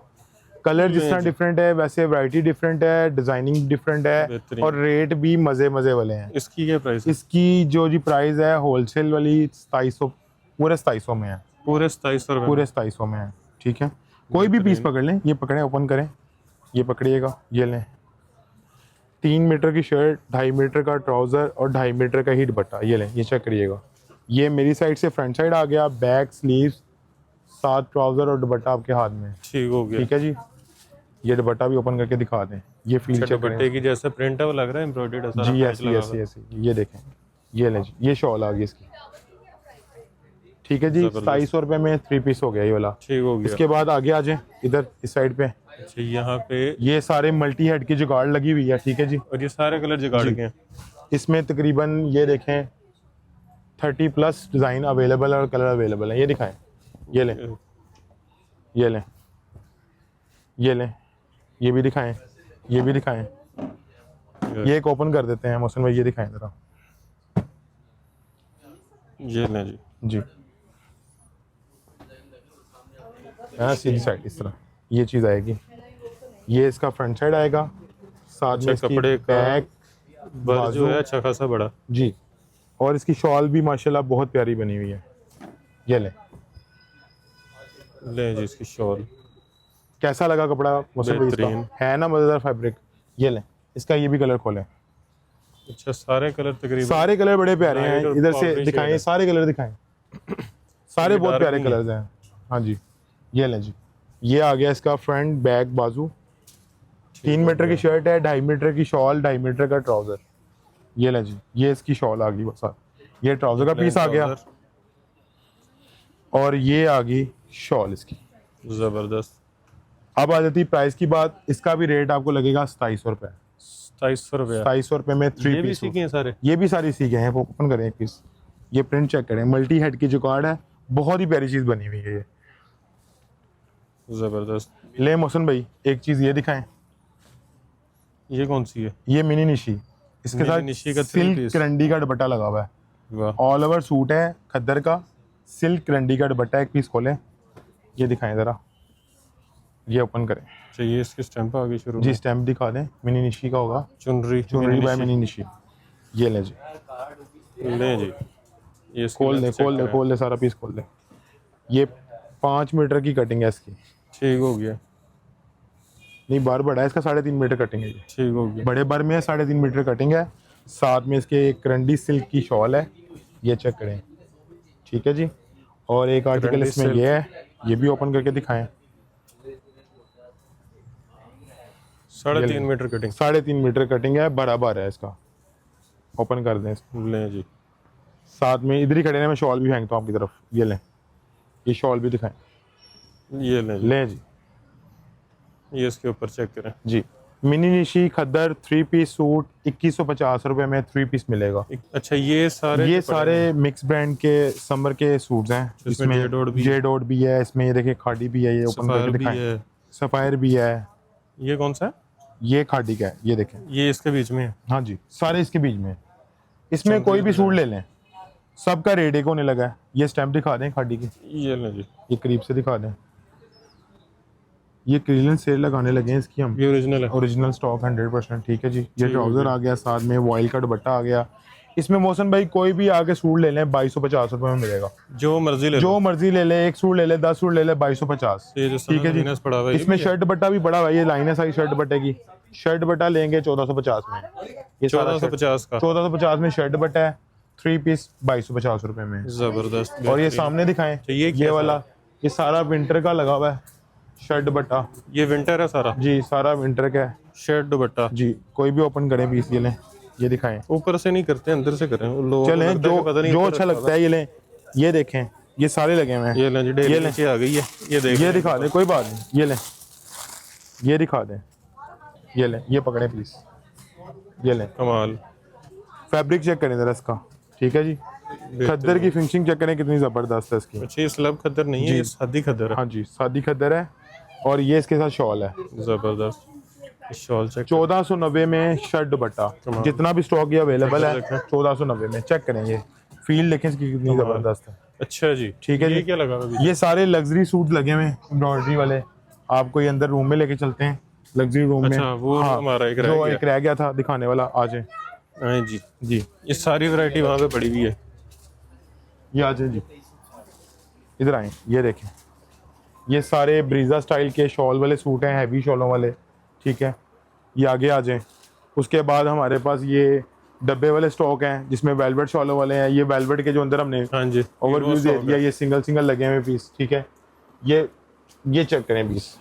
कलर जिस तरह डिफरेंट है वैसे वैरायटी डिफरेंट है, डिजाइनिंग डिफरेंट है, और रेट भी मजे मजे वाले हैं। इसकी क्या प्राइस है? इसकी जो जी प्राइस है होलसेल वाली 2700, पूरे 2700 में है, पूरे 2700 रुपए पूरे 2700 में है, ठीक है। कोई भी पीस पकड़ लें, ये पकड़ें, ओपन करें, ये पकड़िएगा, ये लें, 3 मीटर की शर्ट, 2.5 मीटर का ट्राउजर और 2.5 मीटर का ही दुपट्टा, ये लें, ये चेक करिएगा। ये मेरी साइड से फ्रंट साइड आ गया, बैक स्लीव्स, साथ ट्राउजर और दुपट्टा आपके हाथ में, ठीक हो गया। ठीक है जी। ये दुपट्टा भी ओपन करके दिखा दें, ये फील चेक करें दुपट्टे की जैसे प्रिंट है वो लग रहा है एम्ब्रॉयडर्ड है सारा। जी, ऐसी ऐसी ऐसी, ये देखें, ये लें जी, ये शॉल आ गई इसकी, ठीक है जी। 2700 रुपए में 3 पीस हो गया ये वाला, ठीक हो गया। इसके बाद आगे आ जाए इधर इस साइड पे, अच्छा यहाँ पे ये सारे मल्टी हेड की जुगाड़ लगी हुई है, ठीक है जी। और ये सारे कलर जुगाड़ के हैं। इसमें तकरीबन ये देखें 30+ डिज़ाइन अवेलेबल और कलर अवेलेबल है, ये दिखाएं, ये लें, ये लें, ये लें, ये भी दिखाएं, ये भी दिखाएं, ये एक ओपन कर देते हैं मोहसिन भाई, ये दिखाएं जरा, ये लें जी। जी हाँ, सीधी साइड इस तरह ये चीज़ आएगी, ये इसका फ्रंट साइड आएगा, साथ में इसकी कपड़े का बैक वर्क जो है अच्छा खासा बड़ा जी, और इसकी शॉल भी माशाल्लाह बहुत प्यारी बनी हुई है, ये लें, ले जी इसकी शॉल। कैसा लगा कपड़ा मुझे बेहतरीन है ना, मजेदार फैब्रिक। ये लें, इसका ये भी कलर खोलें, अच्छा सारे कलर तकरीबन, सारे कलर बड़े प्यारे हैं, इधर से powdery दिखाएं, सारे कलर दिखाएं, सारे बहुत प्यारे कलर्स हैं। हाँ जी, ये लें जी, ये आ गया इसका फ्रंट बैक बाजू, 3 मीटर की शर्ट है, 2.5 मीटर की शॉल, 2.5 मीटर का ट्राउजर, ये लें जी, ये इसकी शॉल आ गई बस, ये ट्राउजर का पीस आ गया, और ये आ गई शॉल इसकी, जबरदस्त। अब आ जाती प्राइस की बात, इसका भी रेट आपको लगेगा 2700 रुपए, 2700 रुपया। 2700 रुपए में 3 पीस, सीखे हैं सारे, ये भी सारी सीखे हैं, ओपन करें एक पीस, ये प्रिंट चेक करें, मल्टी हेड की जुगाड़ है, बहुत ही प्यारी चीज बनी हुई है ये, जबरदस्त। ले मोहसिन भाई एक चीज ये दिखाएं, ये कौन सी है? ये मिनी निशी, इसके साथ निशी का सिल्क करंडी का दुपट्टा लगा हुआ है, वाह ऑल ओवर सूट है खद्दर का, सिल्क करंडी का दुपट्टा, एक पीस खोलें, ये दिखाएं जरा, ये ओपन करें, चाहिए इसकी स्टैंप आ गई शुरू जी, में। स्टैम्प दिखा दें, मिनी निशी का होगा, चुनरी बाय मिनी निशी, ये ले जी, ले जी, ये खोल दे सारा पीस खोल दे, ये 5 मीटर की कटिंग है इसकी, ठीक हो गया। नहीं बार बड़ा है इसका, 3.5 मीटर कटिंग है ये, ठीक हो गया। बड़े बार में 3.5 मीटर कटिंग है, साथ में इसके एक करंडी सिल्क की शॉल है, ये चेक करें, ठीक है जी। और एक आर्टिकल इसमें ये है, ये भी ओपन करके दिखाएं, 3.5 मीटर कटिंग, 3.5 मीटर कटिंग है, बराबर है इसका, ओपन कर दें इसको। ले जी, साथ में इधर ही खड़े हैं, मैं शॉल भी फेंकता हूँ आपकी तरफ, ये लें, ये शॉल भी दिखाएं, ये ले जी, ये इसके ऊपर चेक करें जी। मिनी निशी खद्दर 3 पीस सूट 2150 रुपए में 3 पीस मिलेगा। अच्छा ये सारे मिक्स ब्रांड के समर के सूट्स हैं, इसमें जेडोड भी है, इसमें ये देखिए खाड़ी भी है, ये ओपन करके दिखाएं, सफायर भी है। ये कौन सा है? ये खाड़ी का है, ये देखें, ये इसके बीच में है। हाँ जी, सारे इसके बीच में, इसमें कोई भी सूट ले लें, सबका रेट एक होने लगा है। ये स्टैंप दिखा दें खाड़ी की, ये ले जी, ये करीब से दिखा दें, ये क्लियरेंस सेल लगाने लगे हैं इसकी हम, ये ओरिजिनल है, ओरिजिनल स्टॉक 100%, ठीक है जी। ये ट्राउजर आ गया, साथ में वॉइल का दुपट्टा आ गया। इसमें मौसम भाई कोई भी आगे सूट ले लें 2250 रुपए में मिलेगा, जो मर्जी ले ले, एक सूट ले ले, 10 सूट ले ले, 2250, ठीक है जी। इसमें शर्ट दुपट्टा भी बड़ा हुआ है, ये लाइन है सारी शर्ट दुपट्टे की, शर्ट दुपट्टा लेंगे 1450 में, ये 1450 का, 1450 में शर्ट दुपट्टा है, 3 पीस 2250 रुपए में, जबरदस्त। और ये सामने दिखाएं, ये वाला, ये सारा विंटर का लगा हुआ है शर्ट दुपट्टा, ये विंटर है सारा जी, सारा विंटर का है शर्ट दुपट्टा जी। कोई भी ओपन करें पीस, ये लें, ये दिखाएं, ऊपर से नहीं करते, अंदर से करें, चलें जो अच्छा लगता है ये लें, ये देखें, ये सारे लगे हुए हैं, ये लें जी, ये नीचे आ गई है, ये देख, ये दिखा दें, कोई बात नहीं, ये लें, ये दिखा दें, ये लें, ये पकड़े प्लीज, ये लें, कमाल, फैब्रिक चेक करें जरा इसका, ठीक है जी। खद्दर की फिनिशिंग चेक करें कितनी जबरदस्त है इसकी। अच्छा, ये स्लब खद्दर नहीं है, ये सादी खद्दर है। हाँ जी, सादी खद्दर है। और ये इसके साथ शॉल है, जबरदस्त शॉल। चेक 1490 में शर्ट दुपट्टा, जितना भी स्टॉक ये अवेलेबल है 1490 में। चेक करें, ये फील देखें इसकी कितनी जबरदस्त है। अच्छा जी, ठीक है। ये क्या लगा हुआ है? ये सारे लग्जरी सूट लगे हुए हैं एम्ब्रॉयडरी वाले। आपको ये अंदर रूम में लेके चलते हैं, लग्जरी रूम में। अच्छा, वो हमारा एक रह गया था दिखाने वाला, आ जाए। हाँ जी जी, ये सारी वैरायटी वहाँ पे पड़ी हुई है। ये आ जाए जी, इधर आए, ये देखें, ये सारे ब्रीजा स्टाइल के शॉल वाले सूट हैं, हैवी शॉलों वाले। ठीक है, ये आगे आ जाएं। उसके बाद हमारे पास ये डब्बे वाले स्टॉक हैं जिसमें वेलवेट शॉलों वाले हैं। ये वेलवेट के जो अंदर हमने हाँ जी ओवरव्यू दे दिया, ये सिंगल सिंगल लगे हुए पीस। ठीक है, ये चेक करें पीस,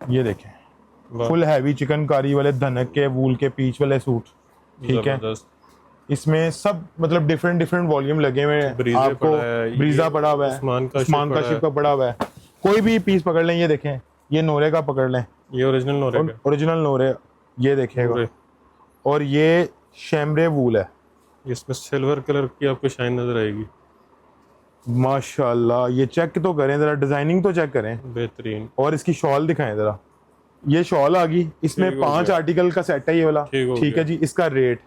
ये देखें, फुल हैवी चिकनकारी वाले धनक के वूल के पीच वाले सूट। ठीक है, इसमें सब मतलब डिफरेंट वॉल्यूम लगे हुए हैं। आपको ब्रीजा पड़ा हुआ है, उस्मान का शिप का पड़ा हुआ है, कोई भी पीस पकड़ लें। ये देखें, ये नोरे का पकड़ लें, ये ओरिजिनल नोरे, ये देखेगा। और ये शैमरे वूल है, इसमें सिल्वर कलर की आपको शाइन नजर आएगी। माशाल्लाह, ये चेक तो करें जरा, डिजाइनिंग तो चेक करें, बेहतरीन। और इसकी शॉल दिखाएं जरा। ये शॉल आ गई, इसमें 5 आर्टिकल का सेट है ये वाला। ठीक है जी, इसका रेट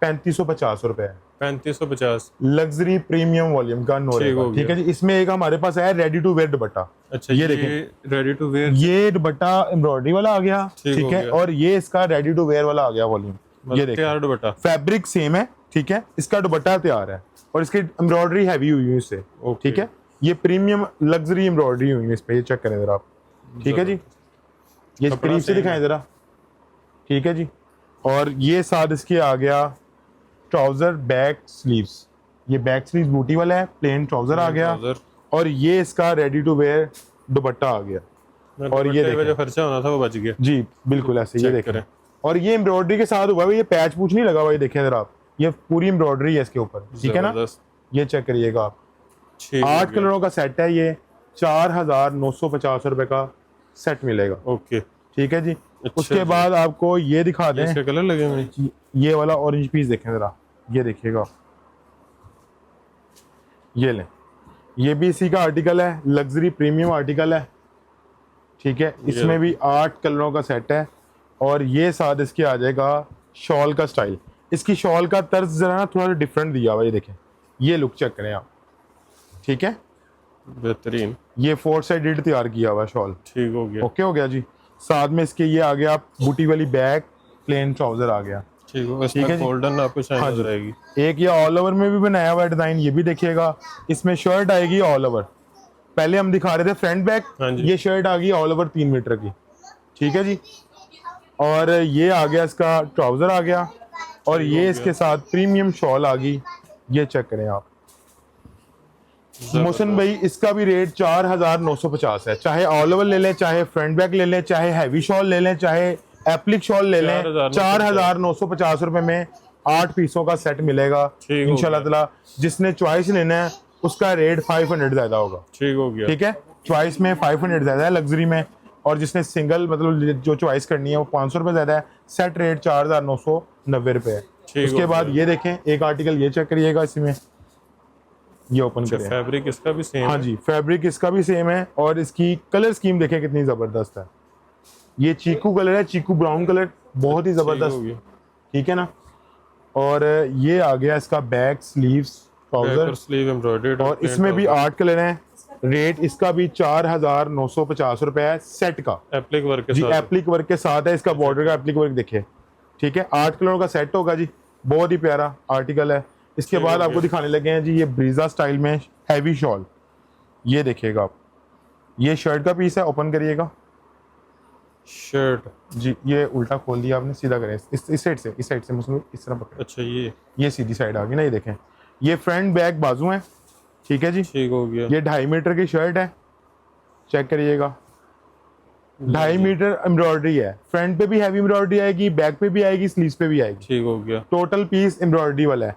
3550 रुपए है। 3550 लग्जरी प्रीमियम वॉल्यूम का नोरे का। ठीक है जी, इसमें एक हमारे पास है रेडी टू वेयर दुपट्टा। अच्छा, ये देखें, रेडी टू वेयर, ये दुपट्टा एम्ब्रॉयडरी वाला आ गया। ठीक है, और ये इसका रेडी टू वेयर वाला आ गया वॉल्यूम। ये देखिए, दुपट्टा फैब्रिक सेम है। ठीक है, इसका दुपट्टा तैयार है और इसकी एम्ब्रॉयडरी हैवी हुई है इससे। ठीक है, ये प्रीमियम लग्जरी एम्ब्रॉयडरी हुई है इस पे, ये चेक करें जरा आप। ठीक है जी, ये करीब से दिखाएं जरा। ठीक है जी, और ये साथ इसके आ गया ट्राउजर बैक स्लीव्स। ये बैक स्लीव्स बूटी वाला है, प्लेन ट्राउजर आ गया। और ये इसका रेडी टू वेयर दुपट्टा आ गया। और ये देखिए, जो खर्चा होना था वो बच गया जी, बिल्कुल ऐसे। ये देखें, और ये एम्ब्रॉयडरी के साथ हुआ है, ये पैच पूछ नहीं लगा हुआ। ये देखें जरा आप, ये पूरी एम्ब्रॉयडरी है इसके ऊपर। ठीक है ना, ये चेक करिएगा आप। 8 कलरों का सेट है ये, 4950 रुपए का सेट मिलेगा। ओके, ठीक है जी। उसके बाद आपको ये दिखा दें, इसके कलर लगे हुए, ये वाला ऑरेंज पीस देखें जरा, ये देखिएगा, ये लें, ये भी इसी का आर्टिकल है, लग्जरी प्रीमियम आर्टिकल है। ठीक है, इसमें भी 8 कलरों का सेट है। और ये साथ इसके आ जाएगा शॉल का स्टाइल। इसकी शॉल का तर्ज जरा ना थोड़ा डिफरेंट दिया हुआ, ये देखें, ये लुक चेक करें आप। ठीक है, बेहतरीन। ये 4 साइडेड तैयार किया हुआ शॉल। ठीक हो गया, ओके हो गया जी। साथ में इसके ये आ गया बूटी वाली बैग, प्लेन ट्राउजर आ गया। ठीक है, गोल्डन आपको शाइन नजर आएगी। एक ये ऑल ओवर में भी बनाया हुआ डिजाइन, ये भी देखिएगा। इसमें शर्ट आएगी ऑल ओवर, पहले हम दिखा रहे थे फ्रंट बैक, ये शर्ट आ गई ऑल ओवर 3 मीटर की। ठीक है जी, और ये आ गया इसका ट्राउजर आ गया, और ये इसके साथ प्रीमियम शॉल आ गई। ये चेक करें आप मोहसिन भाई, इसका भी रेट 4950 है। चाहे ऑल ओवर ले लें, चाहे फ्रंट बैक ले लें, चाहे हैवी शॉल ले लें, चाहे एप्लिक शॉल ले लें, 4950 रुपए में 8 पीसों का सेट मिलेगा इंशाल्लाह ताला। जिसने चॉइस लेना है उसका रेट 500 ज्यादा होगा। ठीक हो गया, ठीक है, चॉइस में 500 ज्यादा है लग्जरी में, और जिसने सिंगल मतलब जो चॉइस करनी है वो 500 रुपए ज्यादा है। सेट रेट 4990 रुपए है। उसके बाद ये देखें, एक आर्टिकल ये चेक करिएगा, इसमें ये ओपन करें। फैब्रिक इसका भी सेम हाँ जी, फैब्रिक इसका भी सेम है। और इसकी कलर स्कीम देखें कितनी जबरदस्त है। ये चीकू कलर है, चीकू ब्राउन कलर, बहुत ही जबरदस्त। ठीक है ना, और ये आ गया इसका back sleeves trouser sleeve embroidered, और इसमें भी 8 कलर हैं। रेट इसका भी 4950 रुपए है सेट का, एप्लिक वर्क के जी, साथ। एप्लिक वर्क के साथ है। इसका बॉर्डर का एप्लिक वर्क देखिए। ठीक है, 8 कलरों का सेट होगा जी, बहुत ही प्यारा आर्टिकल है। इसके बाद आपको दिखाने लगे हैं जी ये ब्रीजा स्टाइल में हैवी शॉल। ये देखिएगा आप, ये शर्ट का पीस है, ओपन करिएगा। शर्ट जी, ये उल्टा खोल दिया आपने, सीधा करें इस साइड से, इस साइड से मुस्लिम इस तरह पकड़े। अच्छा, ये सीधी साइड आ गई ना, ये देखें, ये फ्रंट बैक बाजू है। ठीक है जी, ठीक हो गया। ये 2.5 मीटर की शर्ट है, चेक करिएगा। 2.5 मीटर एम्ब्रॉयडरी है, फ्रंट पे भी हैवी एम्ब्रॉयडरी आएगी, बैक पे भी आएगी, स्लीव्स पे भी आएगी। ठीक हो गया, टोटल पीस एम्ब्रॉयडरी वाला है।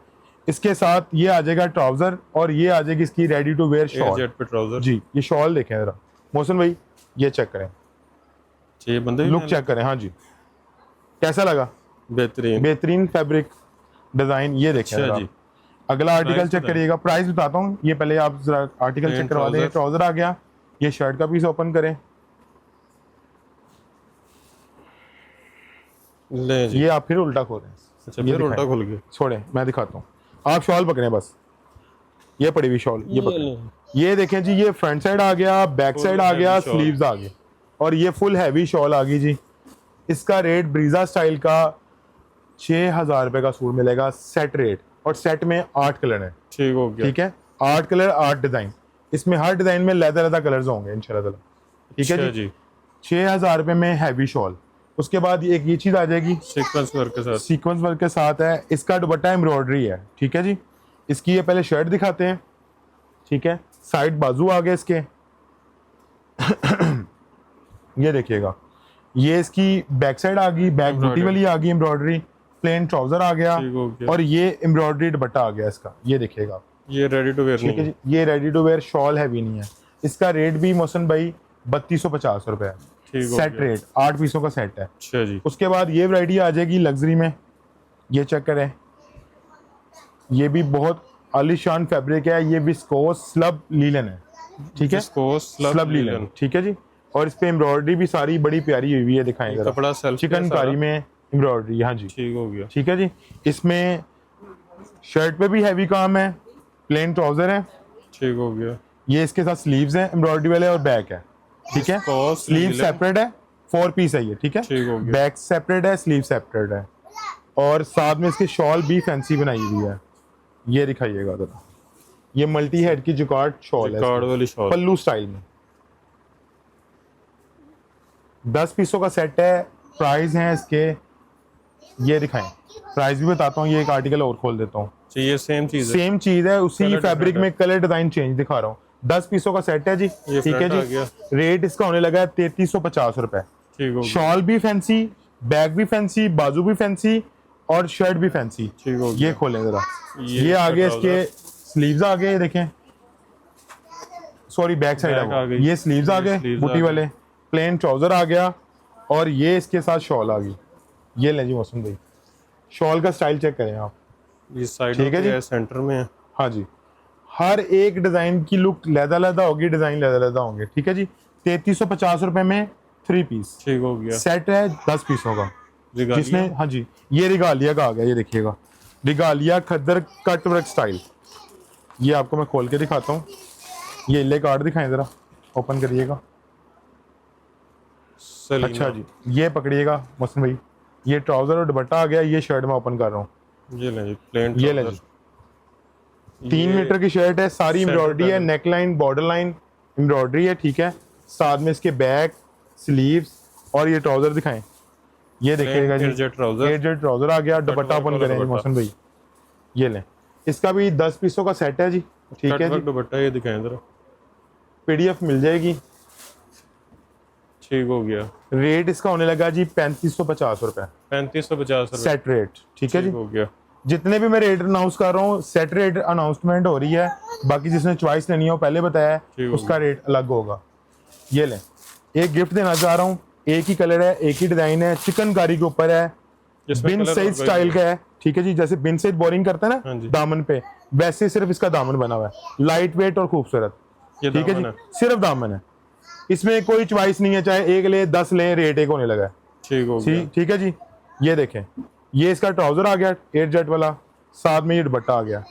इसके साथ ये आ जाएगा ट्राउजर, और ये आ जाएगी इसकी ready to wear shawl. Jet पे ट्राउजर जी, ये शॉल देखें जरा मोहसिन भाई, ये चेक करें, ये बंदे लुक चेक करें। हाँ जी, कैसा लगा? बेहतरीन, बेहतरीन फैब्रिक, डिजाइन ये देखिए अच्छा जी। अगला आर्टिकल चेक करिएगा, प्राइस बताता हूँ, ये पहले आप जरा आर्टिकल चेक करवा दें। ट्राउजर आ गया, ये शर्ट का पीस ओपन करें, ले जी। ये आप फिर उल्टा खोलें। अच्छा फिर उल्टा खोल के छोड़ें, मैं दिखाता हूँ, आप शॉल पकड़ें बस, ये पड़ी हुई शॉल ये पकड़ें, ये देखें जी, ये फ्रंट साइड आ गया, बैक साइड आ गया, स्लीव्स आ गए, और ये फुल हैवी शॉल आ गई जी। इसका रेट ब्रीजा स्टाइल का 6000 रुपए का सूट मिलेगा, सेट रेट, और सेट में 8 कलर है। ठीक हो गया। ठीक है, 8 कलर 8 डिजाइन, इसमें हर डिजाइन में लहदा कलर्स होंगे इंशाल्लाह। ठीक है जी। 6000 रुपए में हैवी शॉल। उसके बाद एक ये चीज आ जाएगी सीक्वेंस वर्क के साथ, सीक्वेंस वर्क के साथ है, इसका दुपट्टा एम्ब्रॉयडरी है। ठीक है जी, इसकी ये पहले शर्ट दिखाते हैं। ठीक है, साइड बाजू आ गए इसके ये देखिएगा, ये इसकी बैक साइड आ गई, बैक बूटी वाली आ गई एम्ब्रॉयडरी, प्लेन ट्राउजर आ गया, और ये एम्ब्रॉयडरी दुपट्टा आ गया इसका, ये देखिएगा। ये रेडी टू वेयर नहीं है, ये रेडी टू वेयर शॉल है भी नहीं है। इसका रेट भी मोहसिन भाई 3250 रुपए है, सेट रेट, 8 पीसों का सेट है। अच्छा जी। उसके बाद ये वैरायटी आ जाएगी लग्जरी में, ये चेक करें, ये भी बहुत आलीशान फैब्रिक है, ये विस्कोस स्लब लीलन है। ठीक है, स्लब लीलन। ठीक है जी, और इस पे एम्ब्रॉयडरी भी सारी बड़ी प्यारी हुई है, दिखाएंगे कपड़ा चिकनकारी में एम्ब्रॉयडरी। हाँ जी, ठीक हो गया। ठीक है जी, इसमें शर्ट पे भी हैवी काम है, प्लेन ट्राउजर है। ठीक हो गया। ये इसके साथ स्लीव्स हैं एम्ब्रॉयडरी वाले, और बैक है। ठीक है, स्लीव सेपरेट है, 4 पीस है ये। ठीक है, बैक सेपरेट है, स्लीव सेपरेट है, और साथ में इसकी शॉल भी फैंसी बनाई हुई है, ये दिखाइएगा जरा। ये मल्टी हेड की जुकार्ड शॉल है, पल्लू स्टाइल में, 10 पीसों का सेट है। प्राइस है इसके, ये दिखाएं, प्राइस भी बताता हूँ, ये एक आर्टिकल और खोल देता हूँ। ये सेम चीज है, उसी फैब्रिक में कलर डिजाइन चेंज दिखा रहा हूँ। 10 पीसों का सेट है जी। ठीक है जी, रेट इसका होने लगा है 3350 रुपए। शॉल भी फैंसी, बैग भी फैंसी, बाजू भी फैंसी, और शर्ट भी फैंसी। ये खोलें जरा, ये आगे इसके स्लीव्स आ गए, देखें, सॉरी बैक साइड आ गई, ये स्लीव्स आ गए बूटी वाले, प्लेन ट्राउजर आ गया, और ये इसके साथ शॉल आ गई। ये ले जी मौसम भाई, शॉल का स्टाइल चेक करें आप, ये साइड ठीक है जी, सेंटर में है। हाँ जी, हर एक डिजाइन की लुक लहदा होगी, डिजाइन लहदा होंगे। ठीक है जी, 3350 रुपए में 3 पीस। ठीक हो गया। सेट है 10 पीसों का, जिसने, हाँ जी, ये रिगालिया का आ गया, ये देखिएगा, रिगालिया खद्दर कट वर्क स्टाइल। ये आपको मैं खोल के दिखाता हूँ, ये ले कार्ड दिखाएं जरा, ओपन करिएगा। अच्छा जी, ये पकड़िएगा मौसम भाई, ये ट्राउजर और दुपट्टा आ गया, ये शर्ट मैं ओपन कर रहा हूँ। ये ले जी, प्लेन, ये ले जी, 3 मीटर की शर्ट है, सारी एम्ब्रॉयडरी है, neck line border line embroidery है। ठीक है, साथ में इसके बैक, स्लीव्स, और ये ट्राउजर दिखाएं, ये देखिएगा जी, एयरजेट ट्राउजर आ गया। दुपट्टा ओपन करेंगे मौसम भाई, ये लें, इसका भी 10 पीसों का सेट है जी। ठीक है जी, दुपट्टा ये दिखाएं जरा, PDF मिल जाएगी। ठीक हो गया। रेट इसका होने लगा जी 3550 रुपए, 3550 सेट रेट। ठीक है जी, हो गया। जितने भी मैं रेट अनाउंस कर रहा हूँ, सेट रेट अनाउंसमेंट हो रही है, बाकी जिसने चॉइस लेनी हो पहले बताया है, उसका रेट अलग होगा। ये लें, एक गिफ्ट देना चाह रहा हूँ, एक ही कलर है, एक ही डिजाइन है, चिकनकारी के ऊपर है, बिन सैद स्टाइल का है। ठीक है जी, जैसे बिन सैद बोरिंग करता है ना दामन पे, वैसे सिर्फ इसका दामन बना हुआ है, लाइट वेट और खूबसूरत। ठीक है जी, सिर्फ दामन है, इसमें कोई चॉइस नहीं है, चाहे एक ले 10 ले, रेट एक होने लगा है। ठीक है जी, ये देखें, ये इसका ट्राउजर आ गया एयरजेट वाला, साथ में ये दुपट्टा आ गया।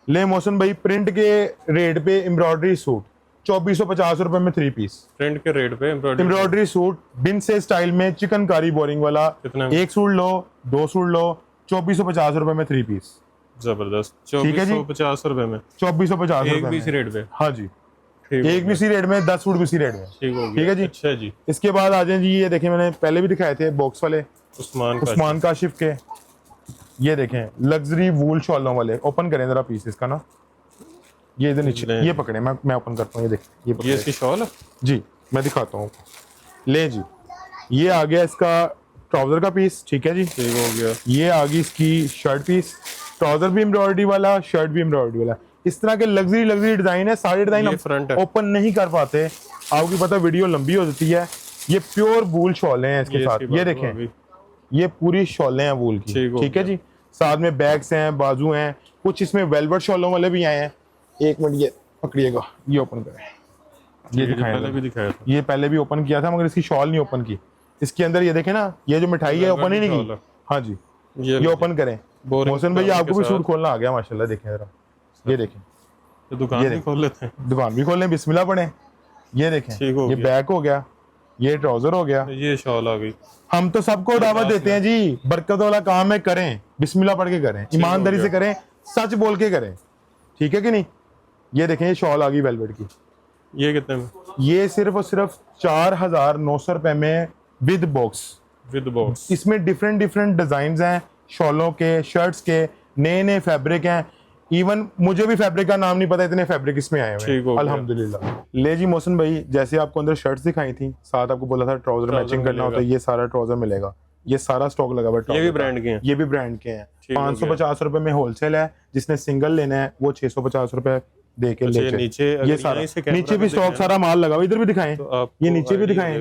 ले मोहसिन भाई, प्रिंट के रेट पे एम्ब्रॉयडरी सूट 2450 रुपए में 3 पीस, प्रिंट के रेट पे एम्ब्रॉयडरी सूट बिन से स्टाइल में चिकनकारी बोरिंग वाला, एक सूट लो 2 सूट लो, 2450 रुपए में 3 पीस। जबरदस्त, 2450 रुपए में, 2450 एक भी इसी रेट पे। हाँ जी, एक भी इसी रेट में, 10 सूट भी इसी रेट में। ठीक है जी। अच्छा जी, इसके बाद आ जाए जी, ये देखें, मैंने पहले भी दिखाए थे बॉक्स वाले, उस्मान काशिफ के, ये देखें लग्जरी वूल शॉलों वाले। ओपन करें जरा पीस इसका ना, ये इधर नीचे, ये पकड़े, मैं ओपन करता हूँ, ये देखें, ये इसकी शॉल है जी, मैं दिखाता हूँ। ले जी, ये आ गया इसका ट्राउजर का पीस। ठीक है जी, ठीक हो गया। ये आ गई इसकी शर्ट पीस, ट्राउजर भी एम्ब्रॉयडरी वाला, शर्ट भी एम्ब्रॉयडरी वाला। इस तरह के लग्जरी डिजाइन है, सारे डिजाइन हम ओपन नहीं कर पाते, आपको पता वीडियो लंबी हो जाती है। ये प्योर वूल शॉलें हैं इसके साथ, ये देखें, ये पूरी शॉलें हैं वूल की। ठीक है जी, साथ में बैग्स हैं, बाजू हैं, कुछ इसमें वेलवेट शॉलों वाले भी आए हैं। एक मिनट ये पकड़िएगा, ये ओपन करें, ये दिखाया, ये पहले भी ओपन किया था मगर इसकी शॉल नहीं ओपन की। इसके अंदर ये देखें ना, ये जो मिठाई है ओपन ही नहीं की। हाँ जी, ये ओपन करें। मोहसिन भाई आपको भी सूट खोलना आ गया माशाल्लाह, देखें जरा, ये देखें, दुकान भी खोल लेते हैं, दुकान भी खोल लें, बिस्मिल्लाह पढ़ें। ये देखें, ये बैग हो गया, ये ट्राउजर हो गया, ये शॉल आ गई। हम तो सबको दावत देते हैं जी, बरकत वाला काम है, करें, बिस्मिल्लाह पढ़ के करें, ईमानदारी से करें, सच बोल के करें, ठीक है कि नहीं। ये देखें, ये शॉल आ गई वेलवेट की। ये कितने में? ये सिर्फ और सिर्फ 4,900 रुपए में विद बॉक्स। इसमें डिफरेंट डिजाइन हैं, शॉलों के, शर्ट्स के, नए नए फैब्रिक हैं। इवन मुझे भी फैब्रिक का नाम नहीं पता, इतने फैब्रिक इसमें आए हुए हैं अल्हम्दुलिल्लाह। ले जी मोहसिन भाई, जैसे आपको अंदर शर्ट्स दिखाई थी, साथ आपको बोला था ट्राउजर मैचिंग करना होता है, ये सारा ट्राउजर मिलेगा, ये सारा स्टॉक लगा हुआ है। ये भी ब्रांड के हैं, ये भी ब्रांड के हैं। 550 रुपए में होलसेल है, जिसने सिंगल लेना है वो 650 रुपए दे के ले। ये सारा नीचे भी स्टॉक, सारा माल लगा हुआ, इधर भी दिखाएं, ये नीचे भी दिखाएं,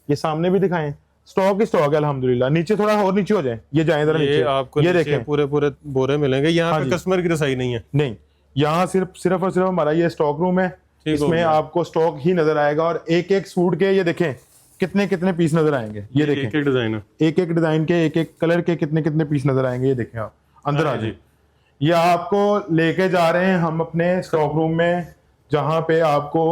ये सामने भी दिखाएं, स्टॉक ही स्टॉक है अल्हम्दुलिल्लाह। नीचे थोड़ा और नीचे हो जाए, ये जाए इधर नीचे, आपको ये देखें पूरे बोरे मिलेंगे। यहाँ पे कस्टमर की रसाई नहीं है, नहीं, यहाँ सिर्फ और सिर्फ हमारा ये स्टॉक रूम है, इसमें आपको स्टॉक ही नजर आएगा। और एक एक सूट के ये देखें कितने कितने पीस नजर आएंगे, ये देखें, एक डिजाइन, एक डिजाइन के, एक कलर के कितने कितने पीस नजर आएंगे, ये देखें आप अंदर आ जाए। ये आपको लेके जा रहे हैं हम अपने स्टॉक रूम में, जहाँ पे आपको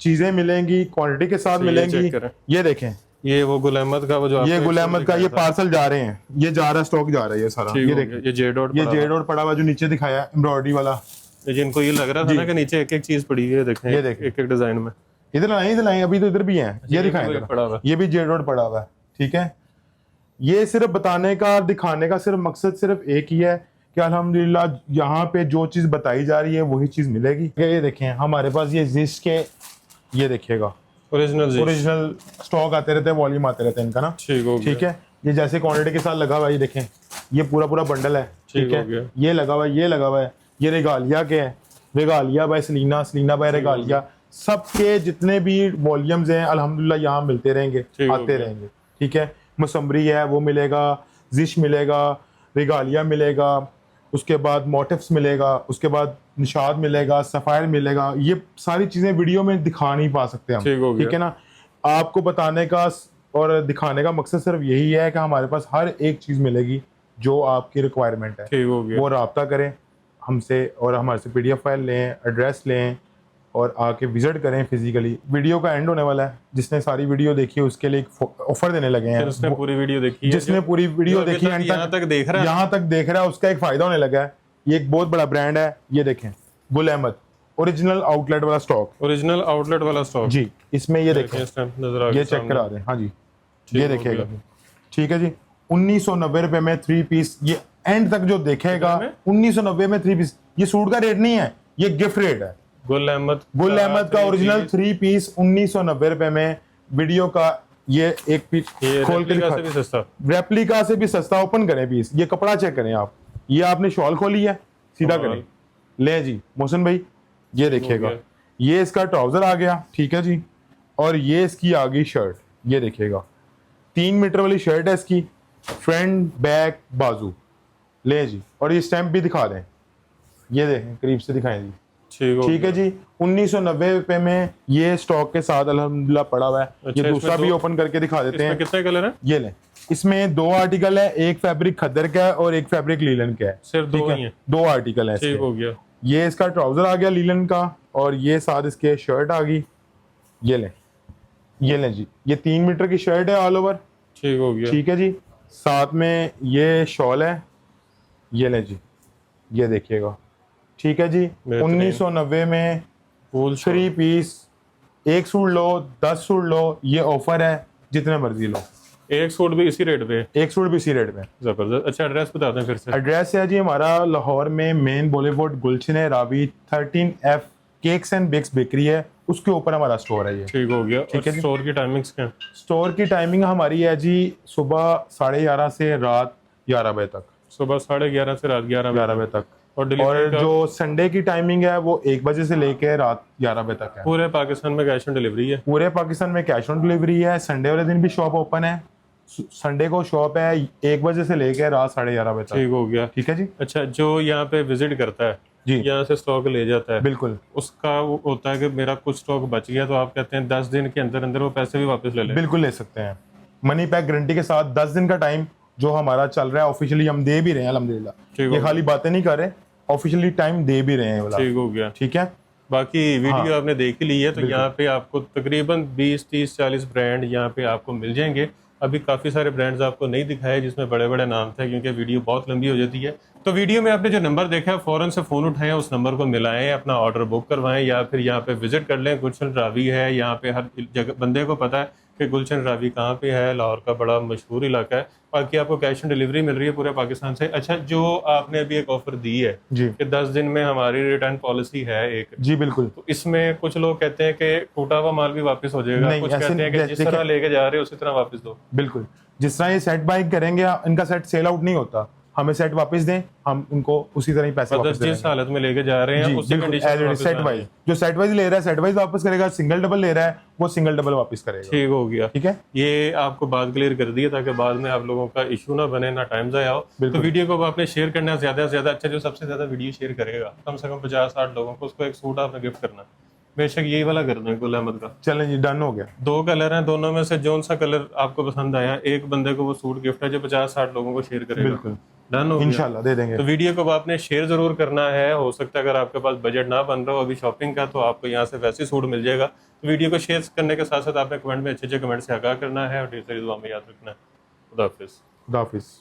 चीजें मिलेंगी, क्वांटिटी के साथ मिलेंगी। ये देखें, ये वो गुल अहमद का, वो जो ये गुल अहमद का ये पार्सल जा रहे हैं, ये जा रहा है, स्टॉक जा रहा है, ये सारा। ये देखें, ये जे डॉट पड़ा हुआ जो नीचे दिखाया एम्ब्रॉयडरी वाला, जिनको ये लग रहा था ना कि नीचे एक एक चीज पड़ी है, देखें, ये देखें एक डिजाइन में। इधर लाए, अभी तो इधर भी है, ये दिखाएं, ये भी जे डॉट पड़ा हुआ है, ठीक है। ये सिर्फ बताने का, दिखाने का सिर्फ मकसद सिर्फ एक ही है कि अल्हम्दुलिल्लाह यहाँ पे जो चीज बताई जा रही है वही चीज मिलेगी। ये देखें, हमारे पास ये जिस के, ये देखिएगा ओरिजिनल स्टॉक आते रहते हैं, वॉल्यूम आते रहते हैं इनका ना, ठीक है। ये जैसे क्वांटिटी के साथ लगा हुआ है, ये देखें, ये पूरा बंडल है, ठीक है। ये लगा हुआ है, ये लगा हुआ है, ये रेगालिया के है, Regalia by Salina by Regalia, सबके जितने भी वॉल्यूम्स हैं अल्हम्दुलिल्लाह यहाँ मिलते रहेंगे, आते रहेंगे, ठीक है। मुसम्बरी है वो मिलेगा, जिश मिलेगा, रेगालिया मिलेगा, उसके बाद मोटिव्स मिलेगा, उसके बाद निशाद मिलेगा, सफायर मिलेगा। ये सारी चीजें वीडियो में दिखा नहीं पा सकते हम, ठीक है ना। आपको बताने का और दिखाने का मकसद सिर्फ यही है कि हमारे पास हर एक चीज मिलेगी जो आपकी रिक्वायरमेंट है। वो राब्ता करें हमसे और हमारे से PDF फाइल लें, एड्रेस लें और आके विजिट करें फिजिकली। वीडियो का एंड होने वाला है, जिसने सारी वीडियो देखी है उसके लिए एक ऑफर देने लगे हैं। जिसने पूरी वीडियो देखी है, जिसने पूरी वीडियो देखी है, यहाँ तक देख रहा है, उसका एक फायदा होने लगा है। ये एक बहुत बड़ा ब्रांड है, ये देखें, गुल अहमद ओरिजिनल आउटलेट वाला स्टॉक जी। इसमें ये देखें, ये चेक करा दें, हाँ जी, ये देखिएगा, ठीक है जी। 1990 रुपए में 3 पीस, ये एंड तक जो देखेगा 1990 में 3 पीस, ये सूट का रेट नहीं है, ये गिफ्ट रेट है। गुल अहमद का ओरिजिनल 3 पीस 1990 रुपए में। वीडियो का ये एक पीस खोल के दिखा, रेप्लिका से भी सस्ता। ओपन करें पीस, ये कपड़ा चेक करें आप, ये आपने शॉल खोली है, सीधा करें, ले जी मोहसिन भाई, ये देखिएगा, ये इसका ट्राउजर आ गया, ठीक है जी। और ये इसकी आ गई शर्ट, ये देखिएगा, 3 मीटर वाली शर्ट है इसकी, फ्रंट बैक बाजू, ले जी। और ये स्टैंप भी दिखा दें, ये देखें, करीब से दिखाएं जी, ठीक है जी। 1990 रुपए में ये स्टॉक के साथ अल्हम्दुलिल्लाह पड़ा हुआ है। अच्छा, ये दूसरा भी ओपन करके दिखा देते हैं। कितने कलर है? ये लें, इसमें 2 आर्टिकल है, एक फैब्रिक खद्दर का है और एक फैब्रिक लीलन का है, सिर्फ 2 ही है, 2 आर्टिकल है। ठीक हो गया। ये इसका ट्राउजर आ गया लीलन का, और ये साथ इसके शर्ट आ गई, ये लें जी। ये 3 मीटर की शर्ट है ऑल ओवर, ठीक हो गया, ठीक है जी। साथ में ये शॉल है, ये लें जी, ये देखिएगा, ठीक है जी। 1990 में 3 पीस, एक सूट लो 10 सूट लो, ये ऑफर है, जितने मर्जी लो। एक सूट भी इसी रेट पे? एक सूट भी इसी रेट पे। जबरदस्त। अच्छा, एड्रेस बता दें फिर से। एड्रेस है जी हमारा लाहौर में main boulevard Gulshan Ravi 13F cakes and bakes bakery है, उसके ऊपर हमारा स्टोर है ये, ठीक हो गया। ठीक है। स्टोर की टाइमिंग्स क्या? स्टोर की टाइमिंग हमारी है जी सुबह 11:30 से रात 11 बजे तक। सुबह 11:30 से रात 11 बजे तक। और जो संडे की टाइमिंग है वो 1 बजे से लेकर रात 11 बजे तक है। पूरे पाकिस्तान में कैश ऑन डिलीवरी है? पूरे पाकिस्तान में कैश ऑन डिलीवरी है। संडे वाले दिन भी शॉप ओपन है, संडे को शॉप है 1 बजे से लेकर रात 11:30 बजे तक। ठीक हो गया। ठीक है जी। अच्छा, जो यहाँ पे विजिट करता है जी, यहाँ से स्टॉक ले जाता है, बिल्कुल, उसका वो होता है कि मेरा कुछ स्टॉक बच गया, तो आप कहते हैं 10 दिन के अंदर अंदर वो पैसे भी वापस ले लें? बिल्कुल ले सकते हैं, मनी बैक गारंटी के साथ। 10 दिन का टाइम जो हमारा चल रहा है ऑफिशियली हम दे भी रहे हैं अल्हम्दुलिल्लाह। ये खाली बातें नहीं कर रहे, ऑफिशियली टाइम दे भी रहे हैं वाला। ठीक हो गया। ठीक है, बाकी वीडियो आपने देख ही ली है, तो यहाँ पे आपको तकरीबन 20, 30, 40 ब्रांड यहाँ पे आपको मिल जाएंगे। अभी काफ़ी सारे ब्रांड्स आपको नहीं दिखाए जिसमें बड़े बड़े नाम थे, क्योंकि वीडियो बहुत लंबी हो जाती है। तो वीडियो में आपने जो नंबर देखा है फ़ौरन से फ़ोन उठाएं, उस नंबर को मिलाएं, अपना ऑर्डर बुक करवाएं, या फिर यहाँ पे विजिट कर लें। गुलशन रावी है यहाँ पे, हर जगह बंदे को पता है कि गुलशन रावी कहाँ पे है, लाहौर का बड़ा मशहूर इलाका है। बाकी आपको कैश ऑन डिलीवरी मिल रही है पूरे पाकिस्तान से। अच्छा, जो आपने अभी एक ऑफर दी है जी, कि 10 दिन में हमारी रिटर्न पॉलिसी है एक, जी बिल्कुल, तो इसमें कुछ लोग कहते हैं कि टूटा हुआ माल भी वापस हो जाएगा, नहीं, कुछ ऐसे कहते हैं कि जिस तरह लेके जा रहे हो उसी तरह वापस दो। बिल्कुल, जिस तरह ये सेट बाय करेंगे इनका सेट सेल आउट नहीं होता, हमें सेट वापस दें, हम उनको उसी तरह ही पैसे वापस देंगे। जिस हालत में लेके जा रहे हैं उसी कंडीशन में सेट वाइज, जो सेट वाइज ले रहा है सेट वाइज वापस करेगा, सिंगल डबल ले रहा है वो सिंगल डबल वापस करेगा। ठीक हो गया। ठीक है, ये आपको बात क्लियर कर दी है ताकि बाद में आप लोगों का इशू ना बने, ना टाइम जाया हो। तो वीडियो को आपने शेयर करना है ज्यादा से ज्यादा। अच्छा, जो सबसे ज्यादा वीडियो शेयर करेगा कम से कम 50-60 लोगों को, उसको एक सूट आपने गिफ्ट करना। बेशक यही वाला करना है गुल अहमद का। चलें जी, डन हो गया। 2 कलर हैं, दोनों में से जौन सा कलर आपको पसंद आया, एक बंदे को वो सूट गिफ्ट है जो 50-60 लोगों को शेयर करेगा। बिल्कुल, डन हो गया, इंशाल्लाह दे देंगे। तो वीडियो को आपने शेयर जरूर करना है। हो सकता है अगर आपके पास बजट ना बन रहा हो अभी शॉपिंग का, तो आपको यहाँ से वैसे सूट मिल जाएगा। तो वीडियो को शेयर करने के साथ साथ आपने कमेंट में अच्छे अच्छे कमेंट से आगाह करना है और ढेर सारी दुआ में याद रखना है। खुदा हाफिज़। खुदा हाफिज़।